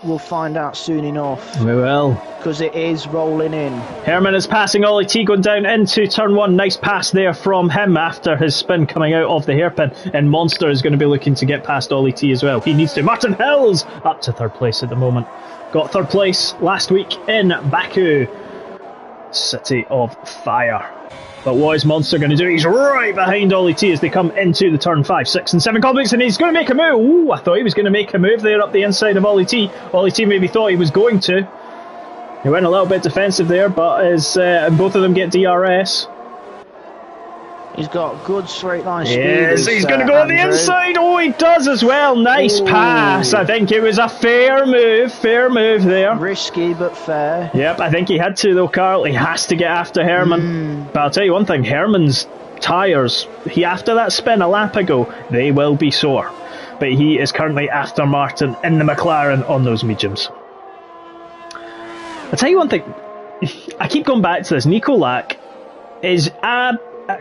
We'll find out soon enough. We will. Because it is rolling in. Herman is passing Ollie T going down into turn 1. Nice pass there from him after his spin coming out of the hairpin. And Monster is going to be looking to get past Ollie T as well. He needs to. Martin Hills up to 3rd place at the moment. Got 3rd place last week in Baku. City of Fire. But what is Monster going to do? He's right behind Ollie T as they come into the turn 5, 6 and 7 complex, and he's going to make a move. Ooh, I thought he was going to make a move there up the inside of Ollie T. Ollie T maybe thought he was going to. He went a little bit defensive there, but and both of them get DRS. He's got good straight line speed. Yes, he's going to go on the inside. Oh, he does as well. Nice pass. I think it was a fair move there. Risky but fair. Yep, I think he had to though, Carl. He has to get after Herman. But I'll tell you one thing, Herman's tyres, after that spin a lap ago, they will be sore. But he is currently after Martin in the McLaren on those mediums. I'll tell you one thing, I keep going back to this. Nikolak is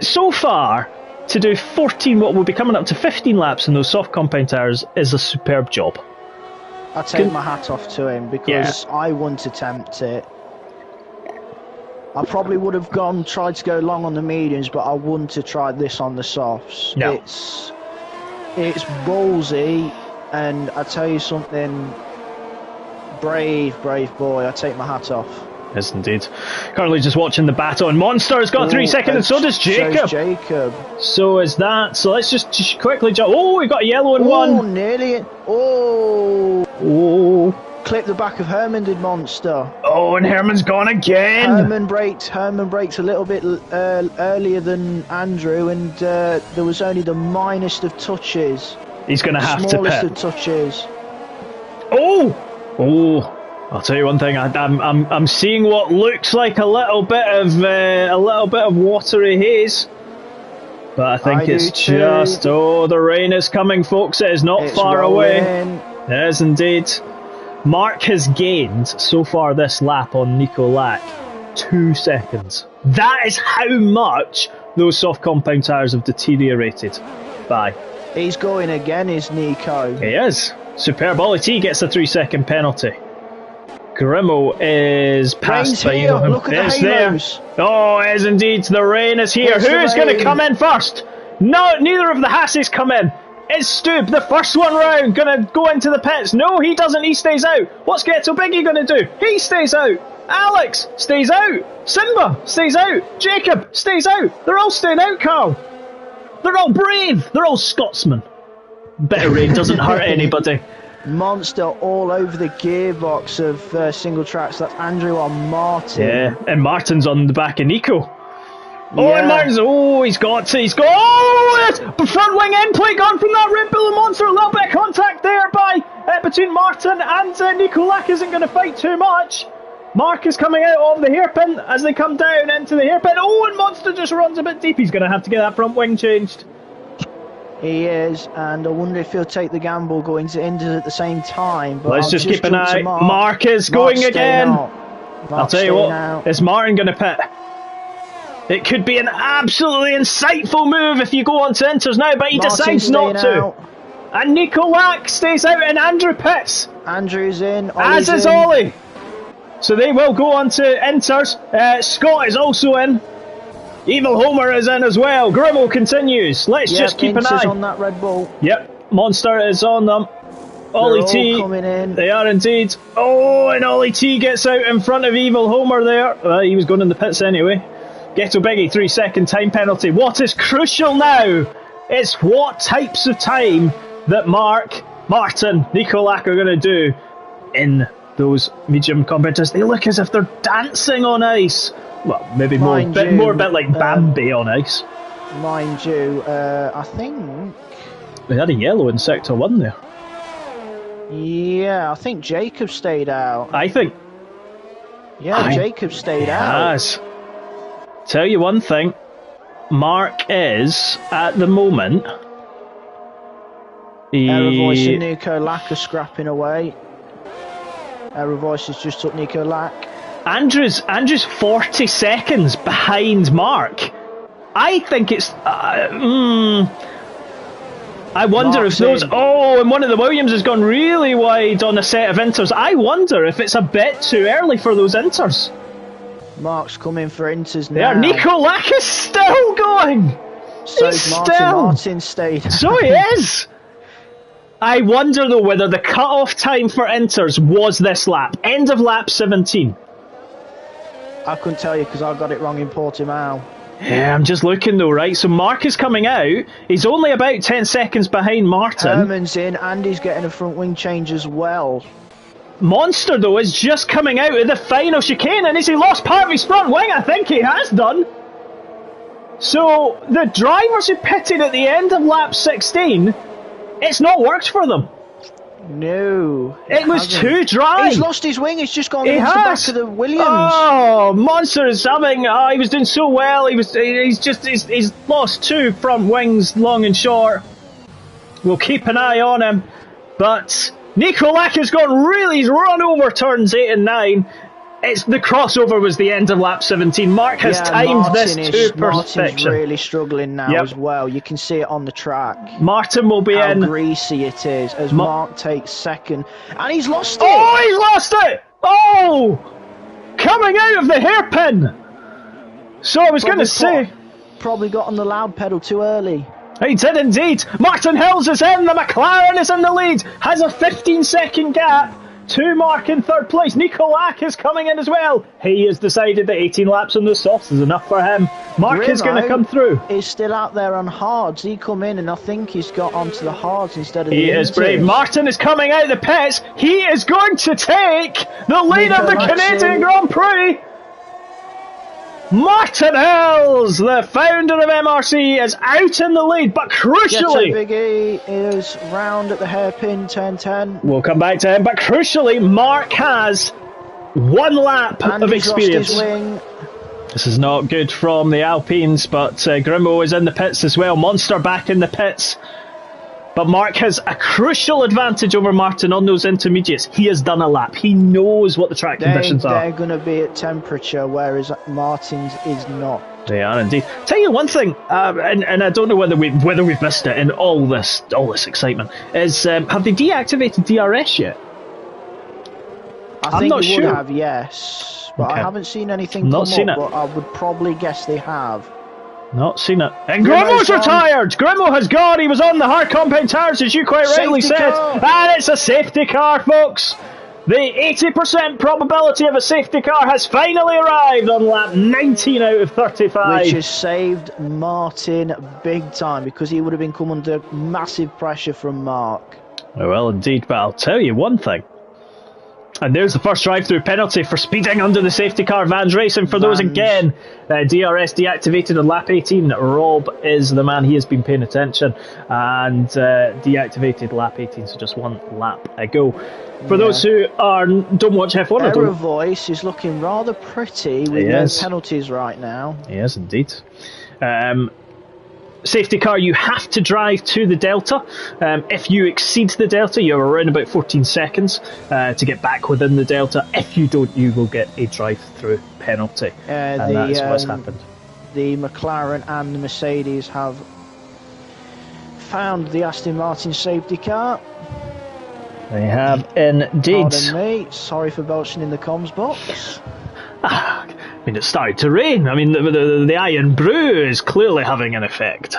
so far to do 14, what will be coming up to 15 laps in those soft compound tyres is a superb job. I take my hat off to him because I wouldn't attempt it. I probably would have tried to go long on the mediums, but I wouldn't have tried this on the softs. No. It's ballsy, and I tell you something, brave boy. I take my hat off. Yes, indeed. Currently just watching the battle, and Monster has got 3 seconds, and so does Jacob. So is that. So let's just quickly jump. Oh, we got a yellow and one. Oh, nearly. Oh. Clip the back of Herman, did Monster. Oh, and Herman's gone again. Herman braked a little bit earlier than Andrew, and there was only the minest of touches. He's going to have to pit. Smallest of touches. Oh. I'll tell you one thing. I'm seeing what looks like a little bit of watery haze, but I think it's just the rain is coming, folks. It is not far away. It is indeed. Mark has gained so far this lap on Nikolak 2 seconds. That is how much those soft compound tyres have deteriorated by. He's going again, is Nico? He is. Superb. Ollie T gets a 3-second penalty. Grimo is passed by here. Look at the halos. Oh, it is indeed. The rain is here. Who is going to come in first? No, neither of the Hasses come in. It's Stube, the first one round, going to go into the pits. No, he doesn't. He stays out. What's Ghetto Biggie going to do? He stays out. Alex stays out. Simba stays out. Jacob stays out. They're all staying out, Carl. They're all brave. They're all Scotsmen. Bit of rain doesn't hurt anybody. Monster all over the gearbox of single tracks. That's Andrew on Martin. Yeah, and Martin's on the back of Nico. Oh, and Martin's. Oh, he's got. Oh, front wing end plate gone from that Red Bull and Monster. A little bit of contact there between Martin and Nikolak. Isn't going to fight too much. Mark is coming out of the hairpin as they come down into the hairpin. Oh, and Monster just runs a bit deep. He's going to have to get that front wing changed. He is, and I wonder if he'll take the gamble going to Indus at the same time. But let's just keep an eye. Mark is going again. I'll tell you what, is Martin going to pit? It could be an absolutely insightful move if you go on to Inters now, but he decides not to. And Nikolak stays out and Andrew pits. Andrew's in. As is Ollie. So they will go on to Inters. Scott is also in. Evil Homer is in as well. Grimo continues. Let's just keep an eye on that Red Bull. Yep, Monster is on them. Ollie T coming in. They are indeed. Oh, and Ollie T gets out in front of Evil Homer there. He was going in the pits anyway. Ghetto Biggie 3-second time penalty. What is crucial now is what types of time that Martin, Nico Lack are going to do in those medium competitors. They look as if they're dancing on ice. Well, maybe more a bit like Bambi on ice. Mind you, I think they had a yellow in sector 1 there. Yeah, I think Jacob stayed out. I think. Yeah, Jacob stayed out. Yes. Tell you one thing, Mark is at the moment. Error Voice and Nico Lack are scrapping away. Error Voice has just took Nico Lack. Andrew's 40 seconds behind Mark. I think it's. I wonder Mark's if those. in. Oh, and one of the Williams has gone really wide on a set of inters. I wonder if it's a bit too early for those inters. Mark's coming for inters now. Yeah, Nico Lack is still going. So Martin stayed. So he is. I wonder though whether the cut-off time for inters was this lap, end of lap 17. I couldn't tell you because I got it wrong in Portimao. Yeah, I'm just looking though, right? So Mark is coming out. He's only about 10 seconds behind Martin. Herman's in and he's getting a front wing change as well. Monster though is just coming out of the final chicane, and has he lost part of his front wing? I think he has done. So the drivers who pitted at the end of lap 16, it's not worked for them. No, it was too dry. He's lost his wing. He's just gone into the back of the Williams. Oh, Monster is having. He was doing so well. He's lost 2 front wings, long and short. We'll keep an eye on him. But Nico Lack has gone really. He's run over turns 8 and 9. The crossover was the end of lap 17. Mark has timed this to perfection. Martin's really struggling now as well. You can see it on the track. Martin will be in. How greasy it is as Mark takes second. And he's lost it! Oh, he's lost it! Oh! Coming out of the hairpin! So I was going to say. Probably got on the loud pedal too early. He did indeed. Martin Hills is in. The McLaren is in the lead. Has a 15-second gap to Mark in third place. Nico Lack is coming in as well. He has decided that 18 laps on the softs is enough for him. Mark is going to come through. He's still out there on hards. He come in and I think he's got onto the hards instead of the He is brave. Martin is coming out of the pits. He is going to take the lead of the Canadian Grand Prix. Martin Hills, the founder of MRC, is out in the lead, but crucially... Biggie is round at the hairpin, turn 10. We'll come back to him, but crucially, Mark has 1 lap of experience. Lost his wing. This is not good from the Alpines, but Grimo is in the pits as well. Monster back in the pits. But Mark has a crucial advantage over Martin on those intermediates. He has done a lap. He knows what the track conditions are. They're going to be at temperature, whereas Martin's is not. They are indeed. Tell you one thing, and I don't know whether we've missed it in all this excitement. Is have they deactivated DRS yet? I think they would have, yes, but I haven't seen anything come up. But I would probably guess they have. Not seen it. And Grimo's retired! Grimo has gone! He was on the hard compound tires, as you quite rightly said. And it's a safety car, folks! The 80% probability of a safety car has finally arrived on lap 19 out of 35. Which has saved Martin big time, because he would have been come under massive pressure from Mark. Well, indeed, but I'll tell you one thing. And there's the first drive-through penalty for speeding under the safety car. Vans Racing, for those again, DRS deactivated on lap 18. Rob is the man, he has been paying attention, and deactivated lap 18, so just 1 lap ago. For those who don't watch F1, Error Voice is looking rather pretty with no penalties right now. Yes, indeed. Safety car, you have to drive to the delta. If you exceed the delta, you're around about 14 seconds to get back within the delta. If you don't, you will get a drive-through penalty. And that's what's happened. The McLaren and the Mercedes have found the Aston Martin safety car. They have indeed. Pardon me, sorry for belching in the comms box. I mean, it started to rain. I mean, the Iron Brew is clearly having an effect.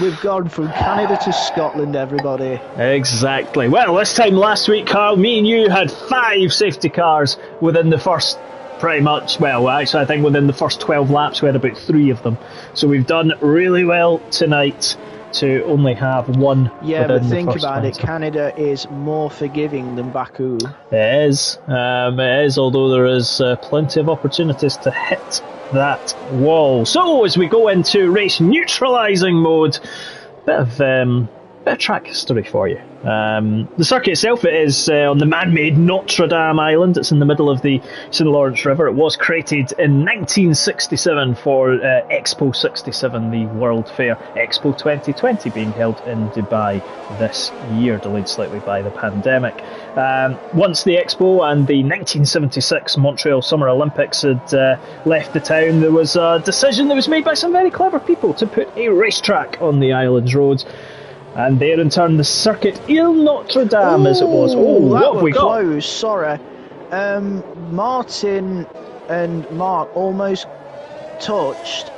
We've gone from Canada to Scotland, everybody. Exactly. Well, this time last week, Carl, me and you had 5 safety cars within the first pretty much. Well, actually, I think within the first 12 laps we had about 3 of them. So we've done really well tonight to only have one. Yeah, but think about it, Canada is more forgiving than Baku. It is, although there is plenty of opportunities to hit that wall. So as we go into race neutralising mode, bit of track history for you. The circuit itself, it is on the man-made Notre Dame Island. It's in the middle of the St. Lawrence River. It was created in 1967 for Expo 67, the World Fair. Expo 2020 being held in Dubai this year, delayed slightly by the pandemic. Once the Expo and the 1976 Montreal Summer Olympics had left the town, there was a decision that was made by some very clever people to put a racetrack on the island's roads. And there in turn, the Circuit Il Notre Dame, as it was. Oh, that what have we got? Close, sorry. Martin and Mark almost touched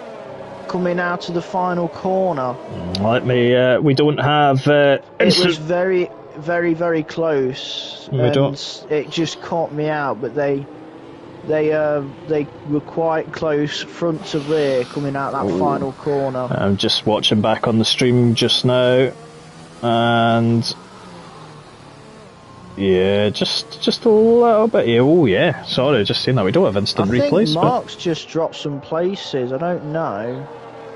coming out of the final corner. Let me. We don't have. It was very, very, very close. We don't. It just caught me out, but they were quite close, front to rear, coming out that final corner. I'm just watching back on the stream just now. And yeah, just a little bit. Yeah, oh yeah, sorry, just saying that we don't have instant replays. I think Mark's just dropped some places. I don't know.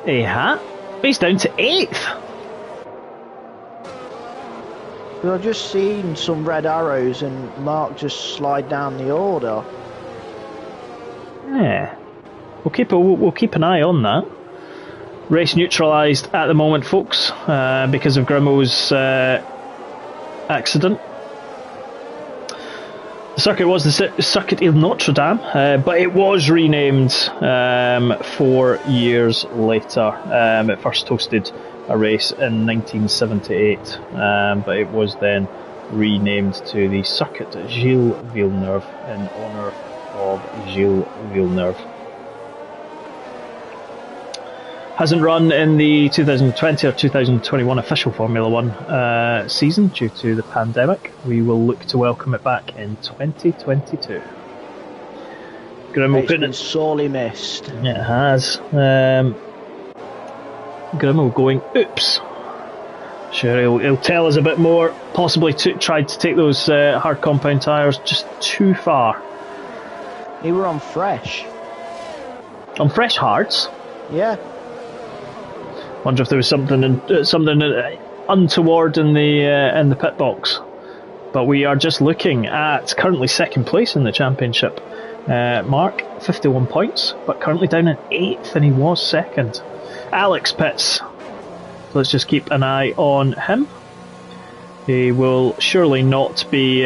He had. He's down to 8th. I've just seen some red arrows and Mark just slide down the order. Yeah, we'll keep an eye on that. Race neutralised at the moment, folks, because of Grimo's accident. The circuit was the Circuit Il Notre Dame, but it was renamed 4 years later. It first hosted a race in 1978, but it was then renamed to the Circuit Gilles Villeneuve in honour of Gilles Villeneuve. Hasn't run in the 2020 or 2021 official Formula 1 season due to the pandemic. We will look to welcome it back in 2022. It's been sorely missed. It has. Grimo going, oops. Sure, he'll tell us a bit more. Possibly tried to take those hard compound tyres just too far. He were on fresh. On fresh hards? Yeah. Wonder if there was something untoward in the pit box. But we are just looking at currently second place in the championship. Mark, 51 points, but currently down in 8th, and he was second. Alex pits. Let's just keep an eye on him. He will surely not be...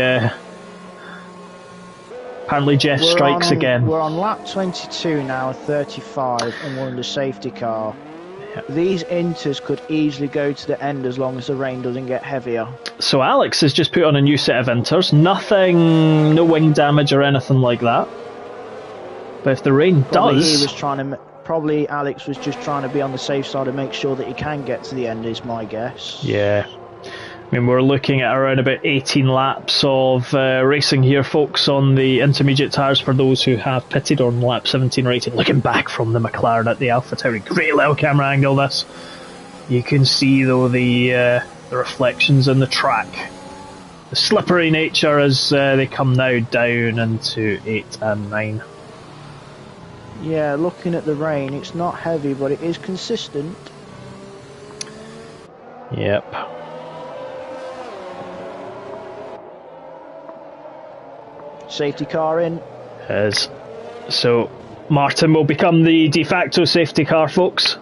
apparently Jeff strikes again. We're on lap 22 now, 35, and we're in the safety car. These inters could easily go to the end as long as the rain doesn't get heavier. So Alex has just put on a new set of inters. Nothing, no wing damage or anything like that. But if the rain does... Probably Alex was just trying to be on the safe side and make sure that he can get to the end, is my guess. Yeah. I mean, we're looking at around about 18 laps of racing here, folks, on the intermediate tyres for those who have pitted on lap 17 or 18. Looking back from the McLaren at the AlphaTauri. Great little camera angle, this. You can see, though, the reflections in the track. The slippery nature as they come now down into 8 and 9. Yeah, looking at the rain, it's not heavy, but it is consistent. Yep. Safety car in. Is. So Martin will become the de facto safety car, folks.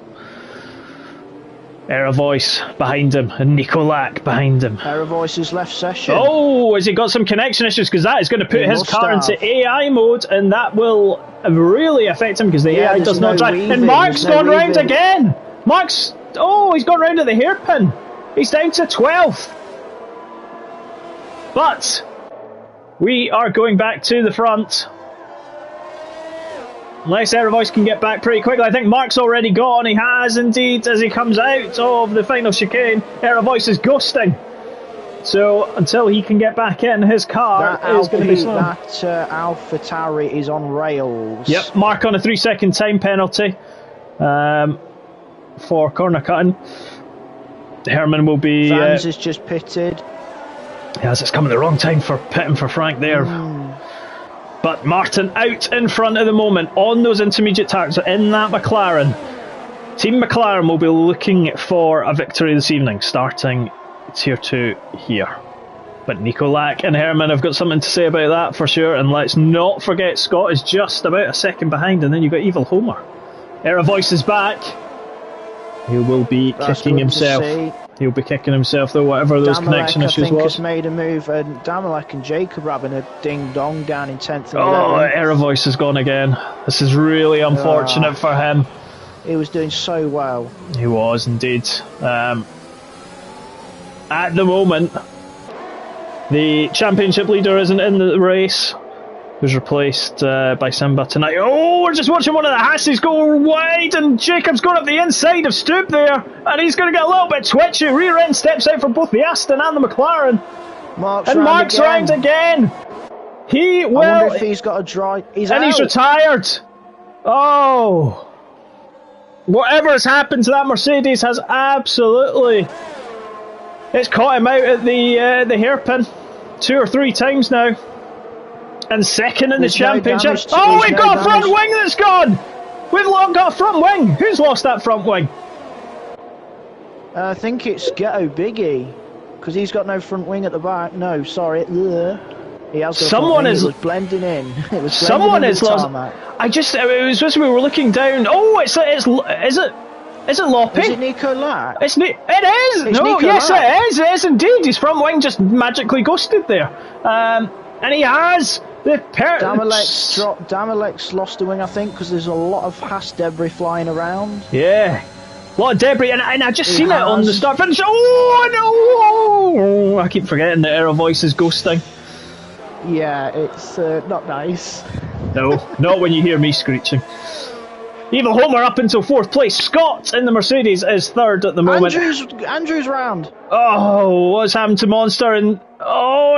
Era Voice behind him and Nicolak behind him. Era Voice's left session. Oh, has he got some connection issues? Because that is going to put his car into AI mode, and that will really affect him because the AI does not drive. Weaving. And Mark's gone round again. Mark's... Oh, he's gone round at the hairpin. He's down to 12th. But we are going back to the front. Unless Era Voice can get back pretty quickly. I think Mark's already gone. He has indeed as he comes out of the final chicane. Era Voice is ghosting. So until he can get back in, his car is going to be slow. That AlphaTauri is on rails. Yep, Mark on a 3-second time penalty for corner cutting. Herman will be... Vans is just pitted. Yes, it's come at the wrong time for pitting for Frank there. But Martin out in front at the moment on those intermediate tires in that McLaren. Team McLaren will be looking for a victory this evening, starting Tier 2 here. But Nico Lack and Herman have got something to say about that for sure. And let's not forget Scott is just about a second behind, and then you've got Evil Homer. Era Voice is back. He will be kicking himself. He'll be kicking himself though, whatever those connection issues was. Has made a move, and Damalek and Jacob are having a ding dong down in 10th and 11th. Oh, Era Voice has gone again. This is really unfortunate for him. He was doing so well. He was indeed. At the moment, the championship leader isn't in the race. Who's replaced by Simba tonight. Oh, we're just watching one of the Hasses go wide, and Jacob's going up the inside of Stoop there, and he's going to get a little bit twitchy. Rear end steps out for both the Aston and the McLaren. Mark's round again. He will. I wonder if he's got a drive. He's retired. Oh. Whatever has happened to that Mercedes has absolutely... It's caught him out at the hairpin 2 or 3 times now. And second in the championship. Oh, we've got a front wing that's gone! We've got a front wing! Who's lost that front wing? I think it's Ghetto Biggie. Because he's got no front wing at the back. No, sorry. He has got someone is... It was blending in. It was someone is lost... It was as we were looking down. Oh, is it Loppy? Is it Nico Lack? It is! Yes, it is! It is indeed! His front wing just magically ghosted there. And he has the Damalek's lost a wing, I think, because there's a lot of Haas debris flying around. Yeah. A lot of debris, and I just seen it on the start finish. Oh, no! I keep forgetting that Era Voice is ghosting. Yeah, it's not nice. No, not when you hear me screeching. Evil Homer up until 4th place. Scott in the Mercedes is 3rd at the moment. Andrew's round. Oh, what's happened to Monster? And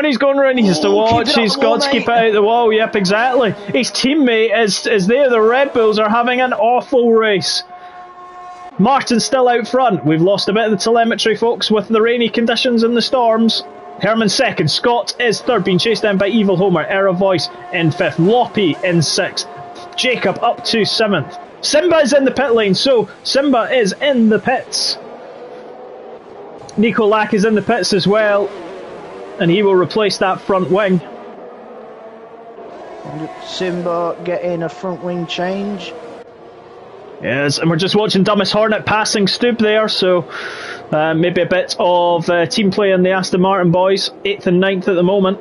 he's going around. He has to watch. He's got to keep it out of the wall. Yep, exactly. His teammate is there. The Red Bulls are having an awful race. Martin's still out front. We've lost a bit of the telemetry, folks, with the rainy conditions and the storms. Herman 2nd. Scott is 3rd, being chased down by Evil Homer. Era Voice in 5th. Loppy in 6th. Jacob up to 7th. Simba is in the pit lane, so Simba is in the pits. Nico Lack is in the pits as well, and he will replace that front wing. Simba getting a front wing change. Yes, and we're just watching Dumbest Hornet passing Stoop there, so maybe a bit of team play in the Aston Martin boys. 8th and 9th at the moment.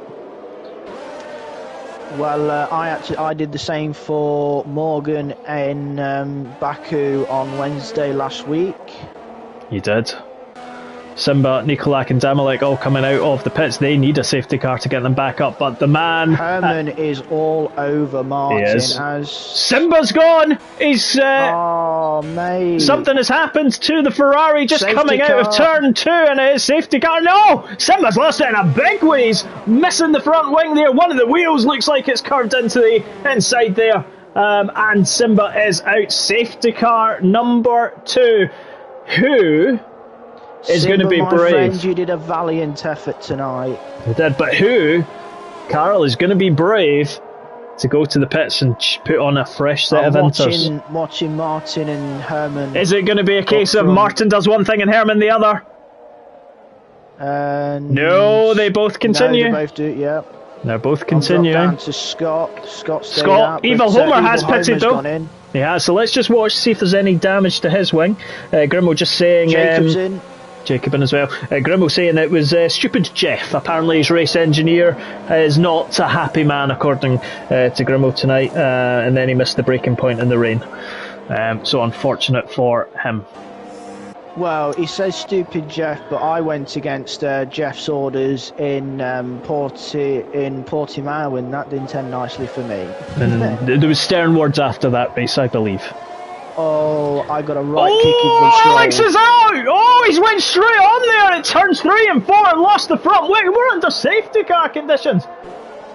Well, I did the same for Morgan in Baku on Wednesday last week. You did. Simba, Nikolak and Damalek all coming out of the pits. They need a safety car to get them back up, but the man... Herman is all over Martin. Simba's gone! He's... oh, mate. Something has happened to the Ferrari just safety coming car. Out of turn 2, and it is safety car. No! Simba's lost it in a big way. He's missing the front wing there. One of the wheels looks like it's curved into the inside there. And Simba is out. Safety car number 2. Who... is going to be my brave. Friend, you did a valiant effort tonight. I did, but who, Carl, is going to be brave to go to the pits and put on a fresh set of inters? Watching Martin and Herman. Is it going to be a case of Martin does one thing and Herman the other? No, they both continue. No, they both do, yeah. They're both continuing. Down to Scott. Scott, Evil Homer has pitted though. Yeah, so let's just watch, see if there's any damage to his wing. Grimo just saying... Jacob's in. Jacob in as well. Grimo saying it was stupid Jeff. Apparently his race engineer is not a happy man according to Grimo tonight, and then he missed the breaking point in the rain. So unfortunate for him. Well, he says stupid Jeff, but I went against Jeff's orders in Portimao, and that didn't end nicely for me. And there was stern words after that race, I believe. Oh, I got a right kick in Oh, control. Alex is out! Oh, he's went straight on there at turns 3 and 4 and lost the front wing. We're under safety car conditions.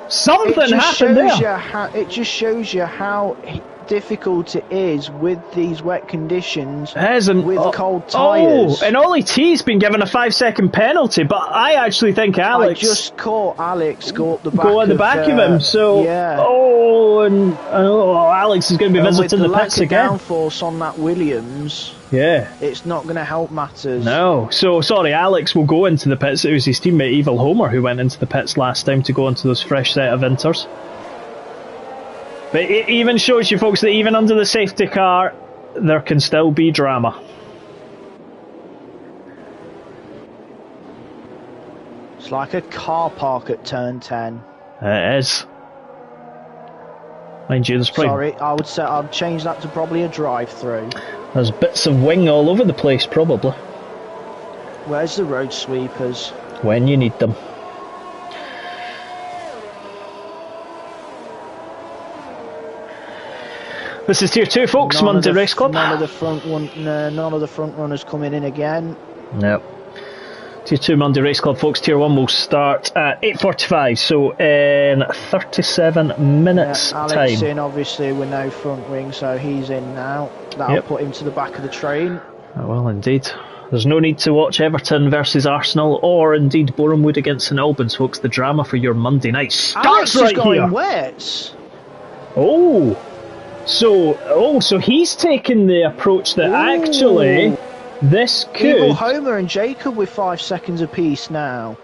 Something happened there. It just shows you how difficult it is with these wet conditions with cold tyres. Oh, and Ollie T's been given a 5-second penalty, but I actually think Alex... I just caught Alex go up the back of him, so... Yeah. Oh, Alex is going to be visiting the pits again. With the lack of downforce on that Williams, it's not going to help matters. No, so sorry, Alex will go into the pits. It was his teammate Evil Homer who went into the pits last time to go into those fresh set of inters. But it even shows you, folks, that even under the safety car, there can still be drama. It's like a car park at turn 10. It is. Mind you, there's probably... Sorry, I would say I'd change that to probably a drive-through. There's bits of wing all over the place, probably. Where's the road sweepers? When you need them. This is Tier 2, folks, Monday Race Club. None of the front runners coming in again. Nope. Tier 2 Monday Race Club, folks. Tier 1 will start at 8:45, so in 37 minutes Alex time. Alex in, obviously, with no front wing, so he's in now. That'll put him to the back of the train. Oh, well, indeed. There's no need to watch Everton versus Arsenal, or indeed Boreham Wood against St Albans, folks. The drama for your Monday night starts right here. Wet. So he's taken the approach that actually this could... Evil Homer and Jacob with 5 seconds apiece now.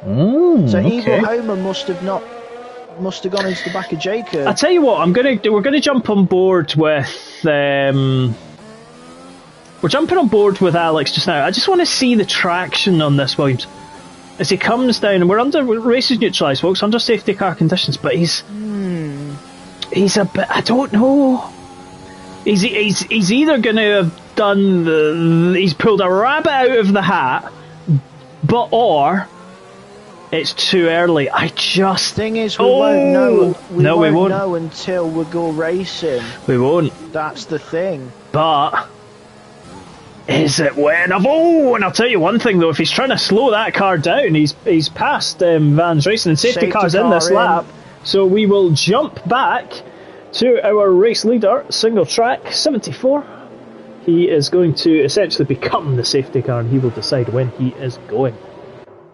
Evil Homer must have gone into the back of Jacob. I tell you what, we're gonna jump on board with we're jumping on board with Alex just now. I just want to see the traction on this Williams as he comes down, and we're under races neutralised, folks, under safety car conditions, but he's a bit, I don't know. He's either going to have done he's pulled a rabbit out of the hat, or it's too early. Thing is, we won't know. We won't know until we go racing. We won't. That's the thing. But is it winnable? Oh, and I'll tell you one thing though, if he's trying to slow that car down, he's passed Van's racing, and safety car's in this lap. So we will jump back to our race leader, single track 74. He is going to essentially become the safety car, and he will decide when he is going.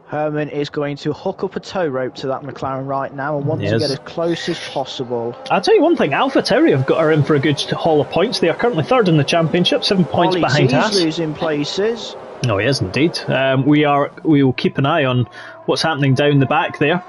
Herman is going to hook up a tow rope to that McLaren right now and wants to get as close as possible. I'll tell you one thing, AlphaTauri have got her in for a good haul of points. They are currently third in the championship, 7 points behind Haas. He's losing places. No, he is indeed. We will keep an eye on what's happening down the back there.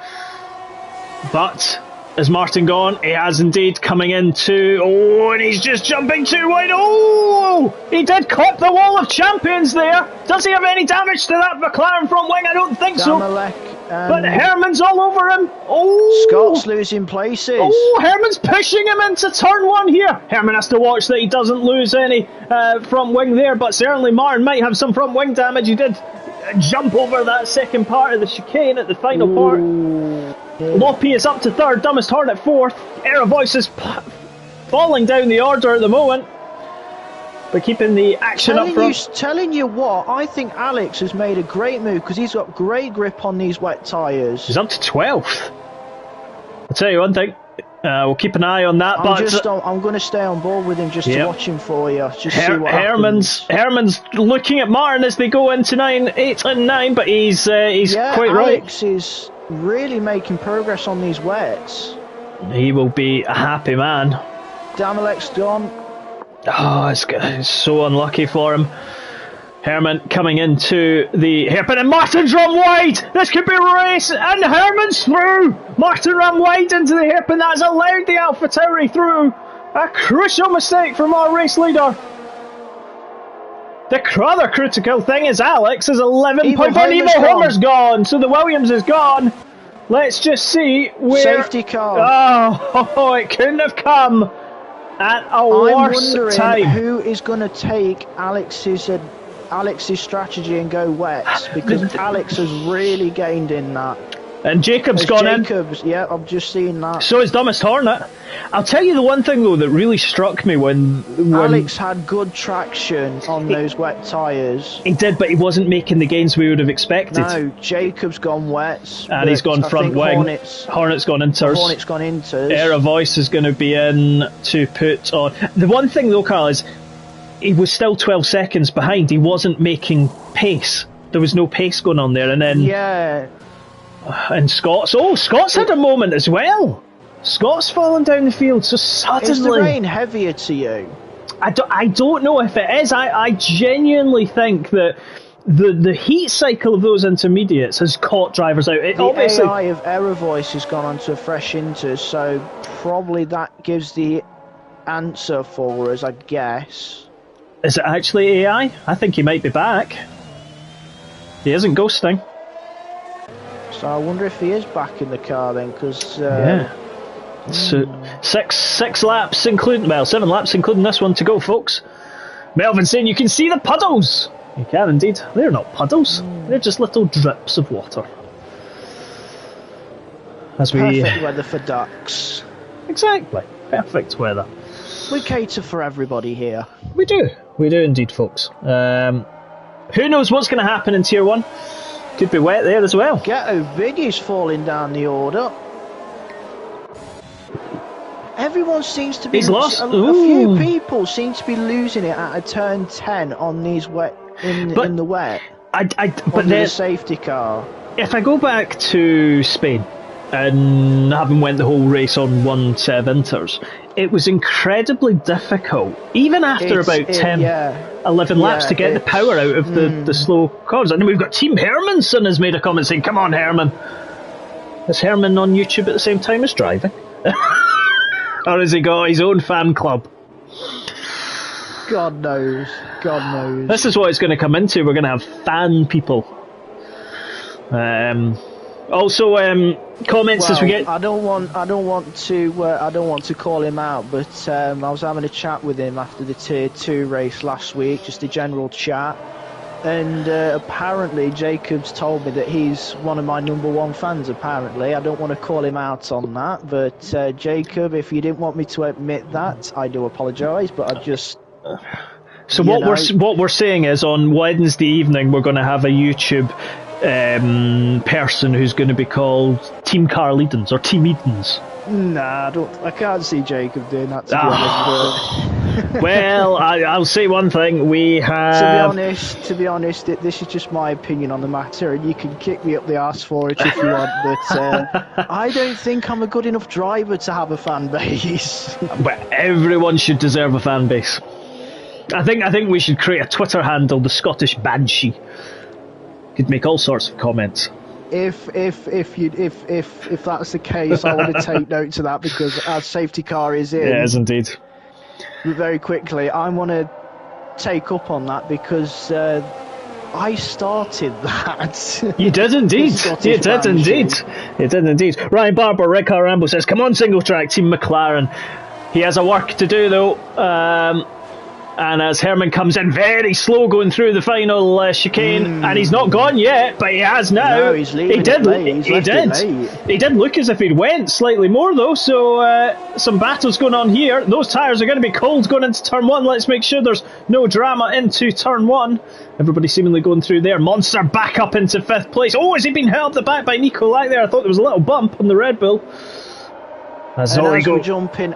But has Martin gone? He has indeed, coming into... Oh, and he's just jumping too wide. Oh, he did clip the wall of champions there. Does he have any damage to that McLaren front wing? I don't think so. But Herman's all over him. Oh, Scott's losing places. Oh, Herman's pushing him into turn 1 here. Herman has to watch that he doesn't lose any front wing there, but certainly Martin might have some front wing damage. He did jump over that second part of the chicane at the final part. Loppy is up to third, Dumbest Horn at fourth. Era Voice is falling down the order at the moment, but keeping the action up front. Telling you what, I think Alex has made a great move because he's got great grip on these wet tyres. He's up to 12th. I'll tell you one thing, we'll keep an eye on that. I'm going to stay on board with him just to watch him for you. Just see what happens. Herman's looking at Martin as they go into 9, 8 and 9, but he's quite right. Alex is really making progress on these wets. He will be a happy man. Damalek's gone. Oh, it's so unlucky for him. Herman coming into the hairpin, and Martin's run wide. This could be a race, and Herman's through. Martin ran wide into the hairpin. That's allowed the AlphaTauri through. A crucial mistake from our race leader. The other critical thing is Alex is 11 points. Evil Homer's gone, so the Williams is gone. Let's just see where... Safety car. Oh, it couldn't have come at a worse time. Who is going to take Alex's strategy and go wet, because Alex has really gained in that. And Jacob's gone in. Yeah, I've just seen that. So is Dumbest Hornet. I'll tell you the one thing though that really struck me when Alex had good traction on those wet tyres. He did, but he wasn't making the gains we would have expected. No, Jacob's gone wet. And he's gone front wing. Hornet's gone inters. Hornet's gone inters. Era Voice is going to be in to put on. The one thing though, Carl, is he was still 12 seconds behind. He wasn't making pace. There was no pace going on there. And then... Yeah. And Scott's had a moment as well. Scott's fallen down the field so suddenly. Is the rain heavier to you? I don't know if it is. I genuinely think that the heat cycle of those intermediates has caught drivers out. Obviously, AI of Error Voice has gone onto a fresh inter, so probably that gives the answer for us, I guess. Is it actually AI? I think he might be back. He isn't ghosting. So I wonder if he is back in the car then, because... yeah. So, six laps, including... Well, 7 laps, including this one to go, folks. Melvin saying you can see the puddles. You can indeed. They're not puddles. They're just little drips of water. Perfect weather for ducks. Exactly. Perfect weather. We cater for everybody here. We do. We do indeed, folks. Who knows what's going to happen in Tier 1? Could be wet there as well. Ghetto Biggy's falling down the order. Everyone seems to be... He's lost. A few people seem to be losing it at a turn 10 on these wet... in the wet. But the safety car. If I go back to Spain and having went the whole race on one set of inters, it was incredibly difficult, even after about 11 laps, to get the power out of the slow cars. And we've got Team Hermanson has made a comment saying, come on Herman. Is Herman on YouTube at the same time as driving? Or has he got his own fan club? God knows. God knows. This is what it's going to come into. We're going to have fan people. Also, comments as we get. I don't want to call him out, but I was having a chat with him after the Tier 2 race last week, just a general chat. And apparently Jacob's told me that he's one of my #1 fans, apparently. I don't want to call him out on that, but Jacob, if you didn't want me to admit that, I do apologise, but I just... So what we're saying is on Wednesday evening we're going to have a YouTube person who's going to be called Team Carl Edens or Team Edens. Nah, I can't see Jacob doing that, to be honest. Well, I'll say one thing. We have... To be honest, this is just my opinion on the matter, and you can kick me up the arse for it if you want, but I don't think I'm a good enough driver to have a fan base. But everyone should deserve a fan base. I think we should create a Twitter handle, the Scottish Banshee. Could make all sorts of comments. If that's the case, I want to take note to that, because our safety car is in. Yes, indeed. Very quickly, I want to take up on that because I started that. You did indeed. You did indeed. You did indeed. Ryan Barber, Red Car Rambo says, "Come on, single track, Team McLaren." He has a work to do though. And as Herman comes in very slow going through the final chicane, and he's not gone yet, but he has now. No, he's leaving. He did look as if he'd went slightly more though, so some battles going on here. Those tyres are going to be cold going into turn 1. Let's make sure there's no drama into turn 1. Everybody seemingly going through there. Monster back up into 5th place. Oh, has he been held the back by Nico Lack there? I thought there was a little bump on the Red Bull. As we're jumping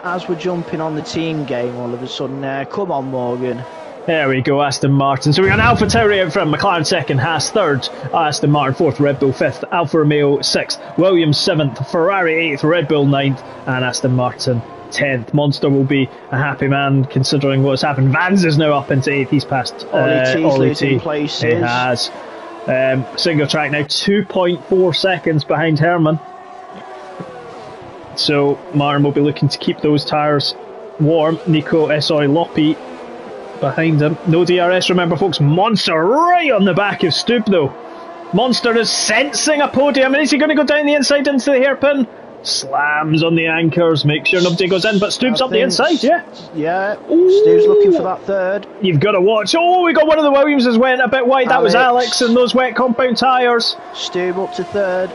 on the team game, all of a sudden, come on, Morgan. There we go, Aston Martin. So we got Alpha Tauri out front, McLaren 2nd, Haas 3rd, Aston Martin 4th, Red Bull 5th, Alfa Romeo 6th, Williams 7th, Ferrari 8th, Red Bull 9th, and Aston Martin 10th. Monster will be a happy man considering what's happened. Vans is now up into 8th. He's passed Ollie T. Places. He has. Single track now 2.4 seconds behind Herman. So Martin will be looking to keep those tyres warm. Nico Loppy behind him. No DRS, remember folks. Monster right on the back of Stoop though. Monster is sensing a podium, and is he going to go down the inside into the hairpin? Slams on the anchors, make sure nobody goes in, but Stoop's up the inside, yeah? Yeah, Stoop's looking for that 3rd. You've got to watch. Oh, we got one of the Williamses went a bit wide. That was Alex and those wet compound tyres. Stoop up to 3rd.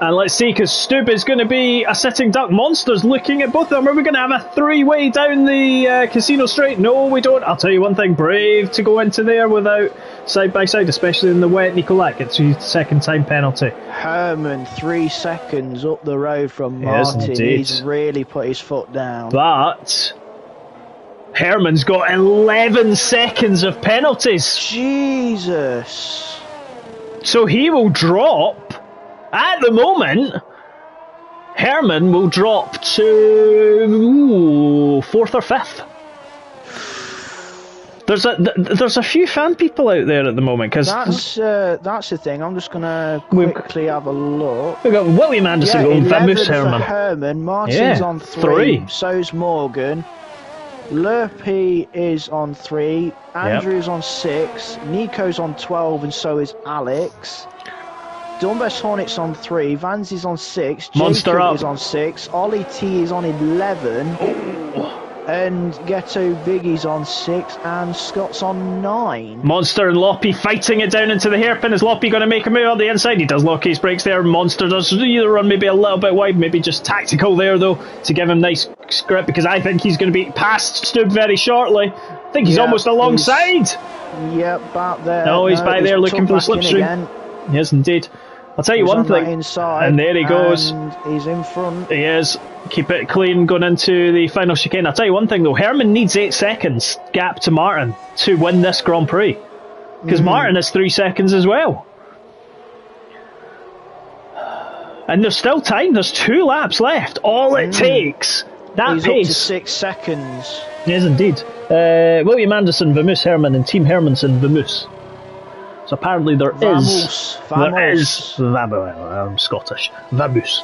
And let's see, because Stub is going to be a sitting duck. Monster's looking at both of them. Are we going to have a three-way down the casino straight? No, we don't. I'll tell you one thing. Brave to go into there without side-by-side, especially in the wet. Nicolak gets his second time penalty. Herman, 3 seconds up the road from Martin. Yes, He's really put his foot down. But Herman's got 11 seconds of penalties. Jesus. So he will drop. At the moment, Herman will drop to 4th or 5th. There's a few fan people out there at the moment because that's the thing. I'm just gonna quickly have a look. We've got William Anderson going. Vamoose Herman. Herman. Martin's on 3. So's Morgan. Lurpy is on 3. Andrew's on 6. Nico's on 12, and so is Alex. Dunbest Hornet's on 3, Vans is on 6, Jacob is on 6, Ollie T is on 11, and Ghetto Biggie's on 6, and Scott's on 9. Monster and Loppy fighting it down into the hairpin. Is Loppy going to make a move on the inside? He does lock his brakes there. Monster does either run maybe a little bit wide, maybe just tactical there though, to give him nice grip, because I think he's going to be past Stub very shortly. I think he's almost alongside. Yep, back there. No, he's by there looking for the slipstream. Yes, indeed. I'll tell you one thing, inside, and there he goes. And he's in front. He is. Keep it clean going into the final chicane. I'll tell you one thing though, Herman needs 8 seconds gap to Martin to win this Grand Prix. Because Martin has 3 seconds as well. And there's still time, there's 2 laps left. All it takes, that he's pace. Up to 6 seconds. Yes, indeed. William Anderson, Vamoose Herman, and Team Hermanson, Vamoose. So apparently there is. I'm Scottish. Vamoose.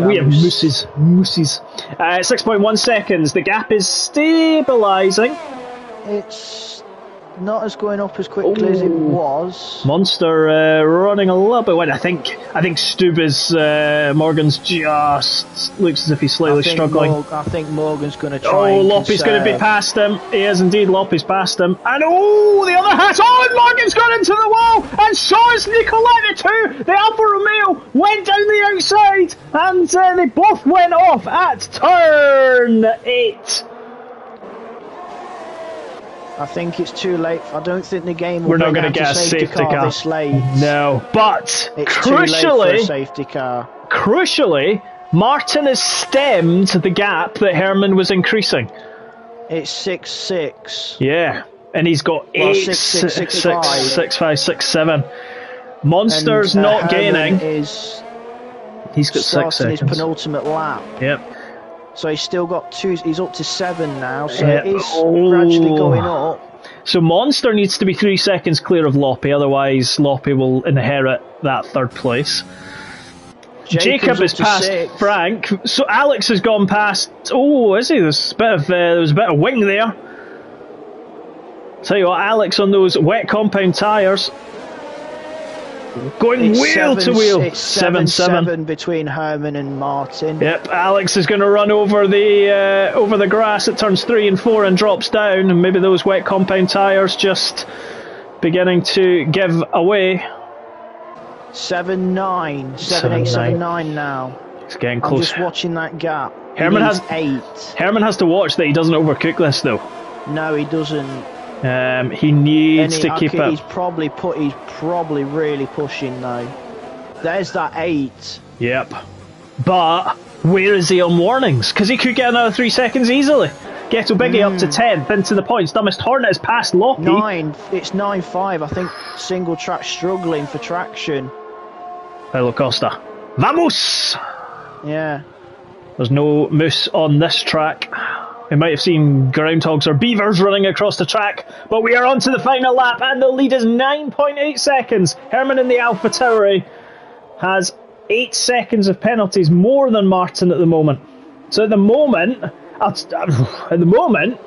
We have mooses. 6.1 seconds. The gap is stabilising. It's not as going up as quickly as it was. Monster running a little bit wide. I think Stub is Morgan's just looks as if he's slightly struggling. I think Morgan's going to try. Loppy's going to be past him. He is indeed. Loppy's past him. And the other hat. And Morgan's gone into the wall. And so is Nicoletta too. The Alfa Romeo went down the outside, and they both went off at turn 8. I think it's too late. I don't think the game will. We're not going to get a safety car this late. No, but it's crucially, too late for a safety car. Crucially, Martin has stemmed the gap that Herman was increasing. It's 6-6. Yeah, and he's got 8, 6, 5, 6, 7. Monster's not gaining. He's got 6 seconds. His penultimate lap. Yep. So he's still got 2. He's up to 7 now. So it is gradually going up. So Monster needs to be 3 seconds clear of Loppy, otherwise Loppy will inherit that 3rd place. Jacob is past 6. Frank. So Alex has gone past. Is he? There's a bit of wing there. Tell you what, Alex on those wet compound tyres. Going wheel to wheel. It's 7-7 between Herman and Martin. Yep, Alex is going to run over the grass at turns 3 and 4 and drops down, and maybe those wet compound tyres just beginning to give away. 7-9, 7-8, 7-9 now. It's getting close. I'm just watching that gap. Herman has 8. Herman has to watch that he doesn't overcook this though. No, he doesn't. He needs to keep up. He's probably really pushing though. There's that 8. Yep. But where is he on warnings? Because he could get another 3 seconds easily. Ghetto Biggie up to 10th into the points. Dumbest Hornet is past Loppy. 9. It's 9-5. I think single track struggling for traction. Paulo Costa. Vamos! Yeah. There's no moose on this track. We might have seen groundhogs or beavers running across the track, but we are on to the final lap, and the lead is 9.8 seconds. Herman in the Alpha Tauri has 8 seconds of penalties, more than Martin at the moment. So at the moment,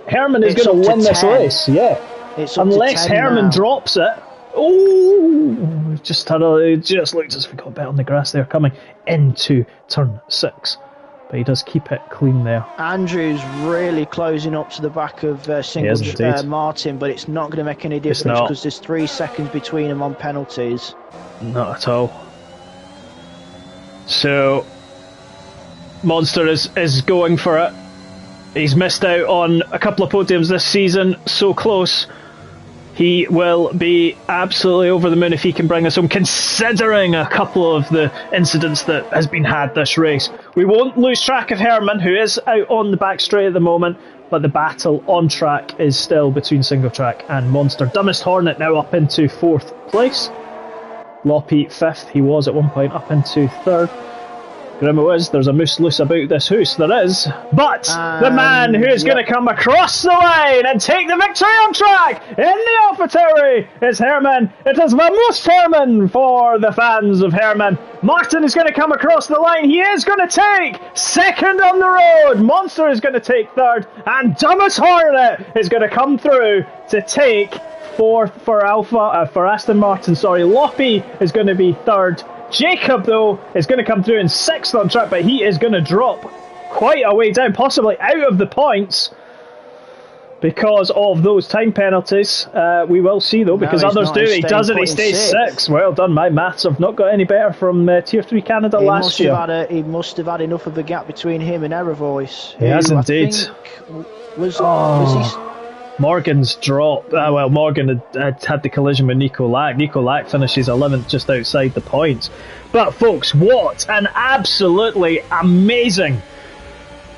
Herman is going to win this race. Yeah, unless Herman now. drops it. Just looked as if we got a bit on the grass there, coming into turn 6. But he does keep it clean there. Andrew's really closing up to the back of Martin, but it's not going to make any difference because there's 3 seconds between them on penalties. Not at all. So Monster is going for it. He's missed out on a couple of podiums this season, so close. He will be absolutely over the moon if he can bring us home, considering a couple of the incidents that has been had this race. We won't lose track of Herman, who is out on the back straight at the moment, but the battle on track is still between Single Track and Monster. Dumbest Hornet now up into 4th place. Loppy 5th, he was at one point up into 3rd. Grimo is, there's a moose loose about this hoose, there is. But the man who is going to come across the line and take the victory on track in the AlphaTauri is Herman. It is Vamos Herman for the fans of Herman. Martin is going to come across the line. He is going to take 2nd on the road. Monster is going to take 3rd. And Dumbest Hornet is going to come through to take 4th for Aston Martin. Loppy is going to be 3rd. Jacob, though, is going to come through in 6th on track, but he is going to drop quite a way down, possibly out of the points because of those time penalties. We will see, though, because others do. He doesn't. He stays 6th. Well done. My maths have not got any better from Tier 3 Canada last year. He must have had enough of a gap between him and Error Voice. He has indeed. Was he... Morgan's drop. Morgan had the collision with Nico Lack. Nico Lack finishes 11th, just outside the points. But folks, what an absolutely amazing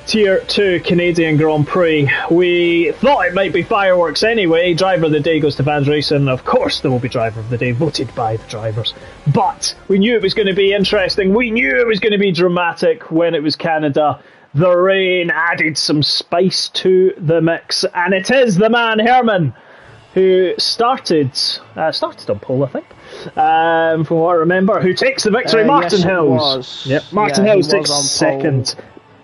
Tier 2 Canadian Grand Prix. We thought it might be fireworks anyway. Driver of the day goes to Vans Racing. Of course there will be driver of the day, voted by the drivers. But we knew it was going to be interesting. We knew it was going to be dramatic when it was Canada. The rain added some spice to the mix, and it is the man Herman who started on pole, I think, from what I remember, who takes the victory. Martin Hills. Yep, Martin Hills takes 2nd.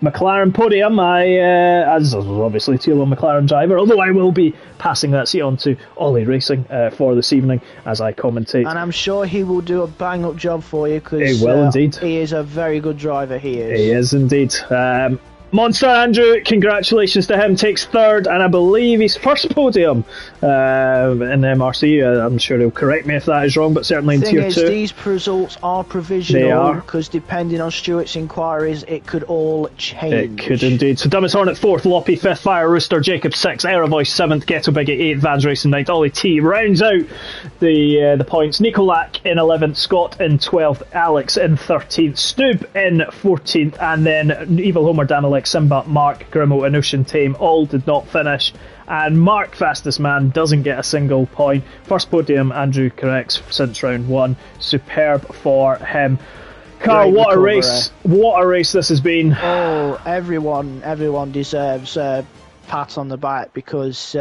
McLaren podium. As obviously Tier 1 McLaren driver, although I will be passing that seat on to Ollie Racing for this evening as I commentate. And I'm sure he will do a bang-up job for you because he will indeed. He is a very good driver, he is. He is indeed. Monster Andrew, congratulations to him, takes 3rd, and I believe his first podium in MRC. I'm sure he'll correct me if that is wrong, but certainly in Tier 2. These results are provisional because depending on Stuart's inquiries, it could all change. It could indeed. So Dumbest Hornet 4th, Loppy 5th, Fire Rooster, Jacob 6th, Error Voice 7th, Ghetto Biggie 8th, Vans Racing 9th, Ollie T rounds out the points. Nico Lack in 11th, Scott in 12th, Alex in 13th, Stoob in 14th, and then Evil Homer, Danilek, Simba, Mark, Grimo and Ocean Tame all did not finish, and Mark, fastest man, doesn't get a single point. First podium, Andrew corrects since round 1. Superb for him. Carl, what a race! What a race this has been. Oh, everyone deserves a pat on the back because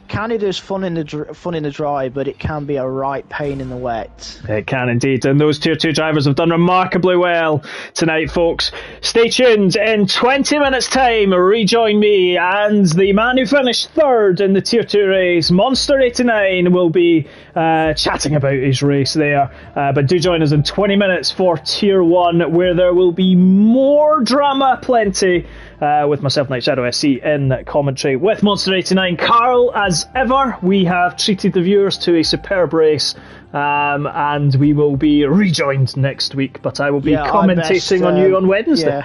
Canada's fun in the dry, but it can be a right pain in the wet. It can indeed, and those Tier 2 drivers have done remarkably well tonight, folks. Stay tuned. In 20 minutes' time, rejoin me and the man who finished 3rd in the Tier 2 race, Monster89, will be chatting about his race there. But do join us in 20 minutes for Tier 1, where there will be more drama plenty. With myself, Night Shadow SC, in commentary with Monster89. Carl, as ever, we have treated the viewers to a superb race, and we will be rejoined next week, but I will be commentating on you on Wednesday.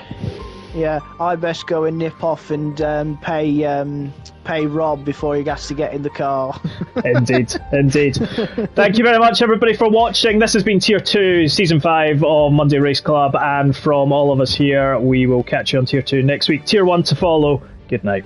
Yeah, I best go and nip off and pay Rob before he has to get in the car. Indeed. Thank you very much, everybody, for watching. This has been Tier 2, Season 5 of Monday Race Club, and from all of us here, we will catch you on Tier 2 next week. Tier 1 to follow. Good night.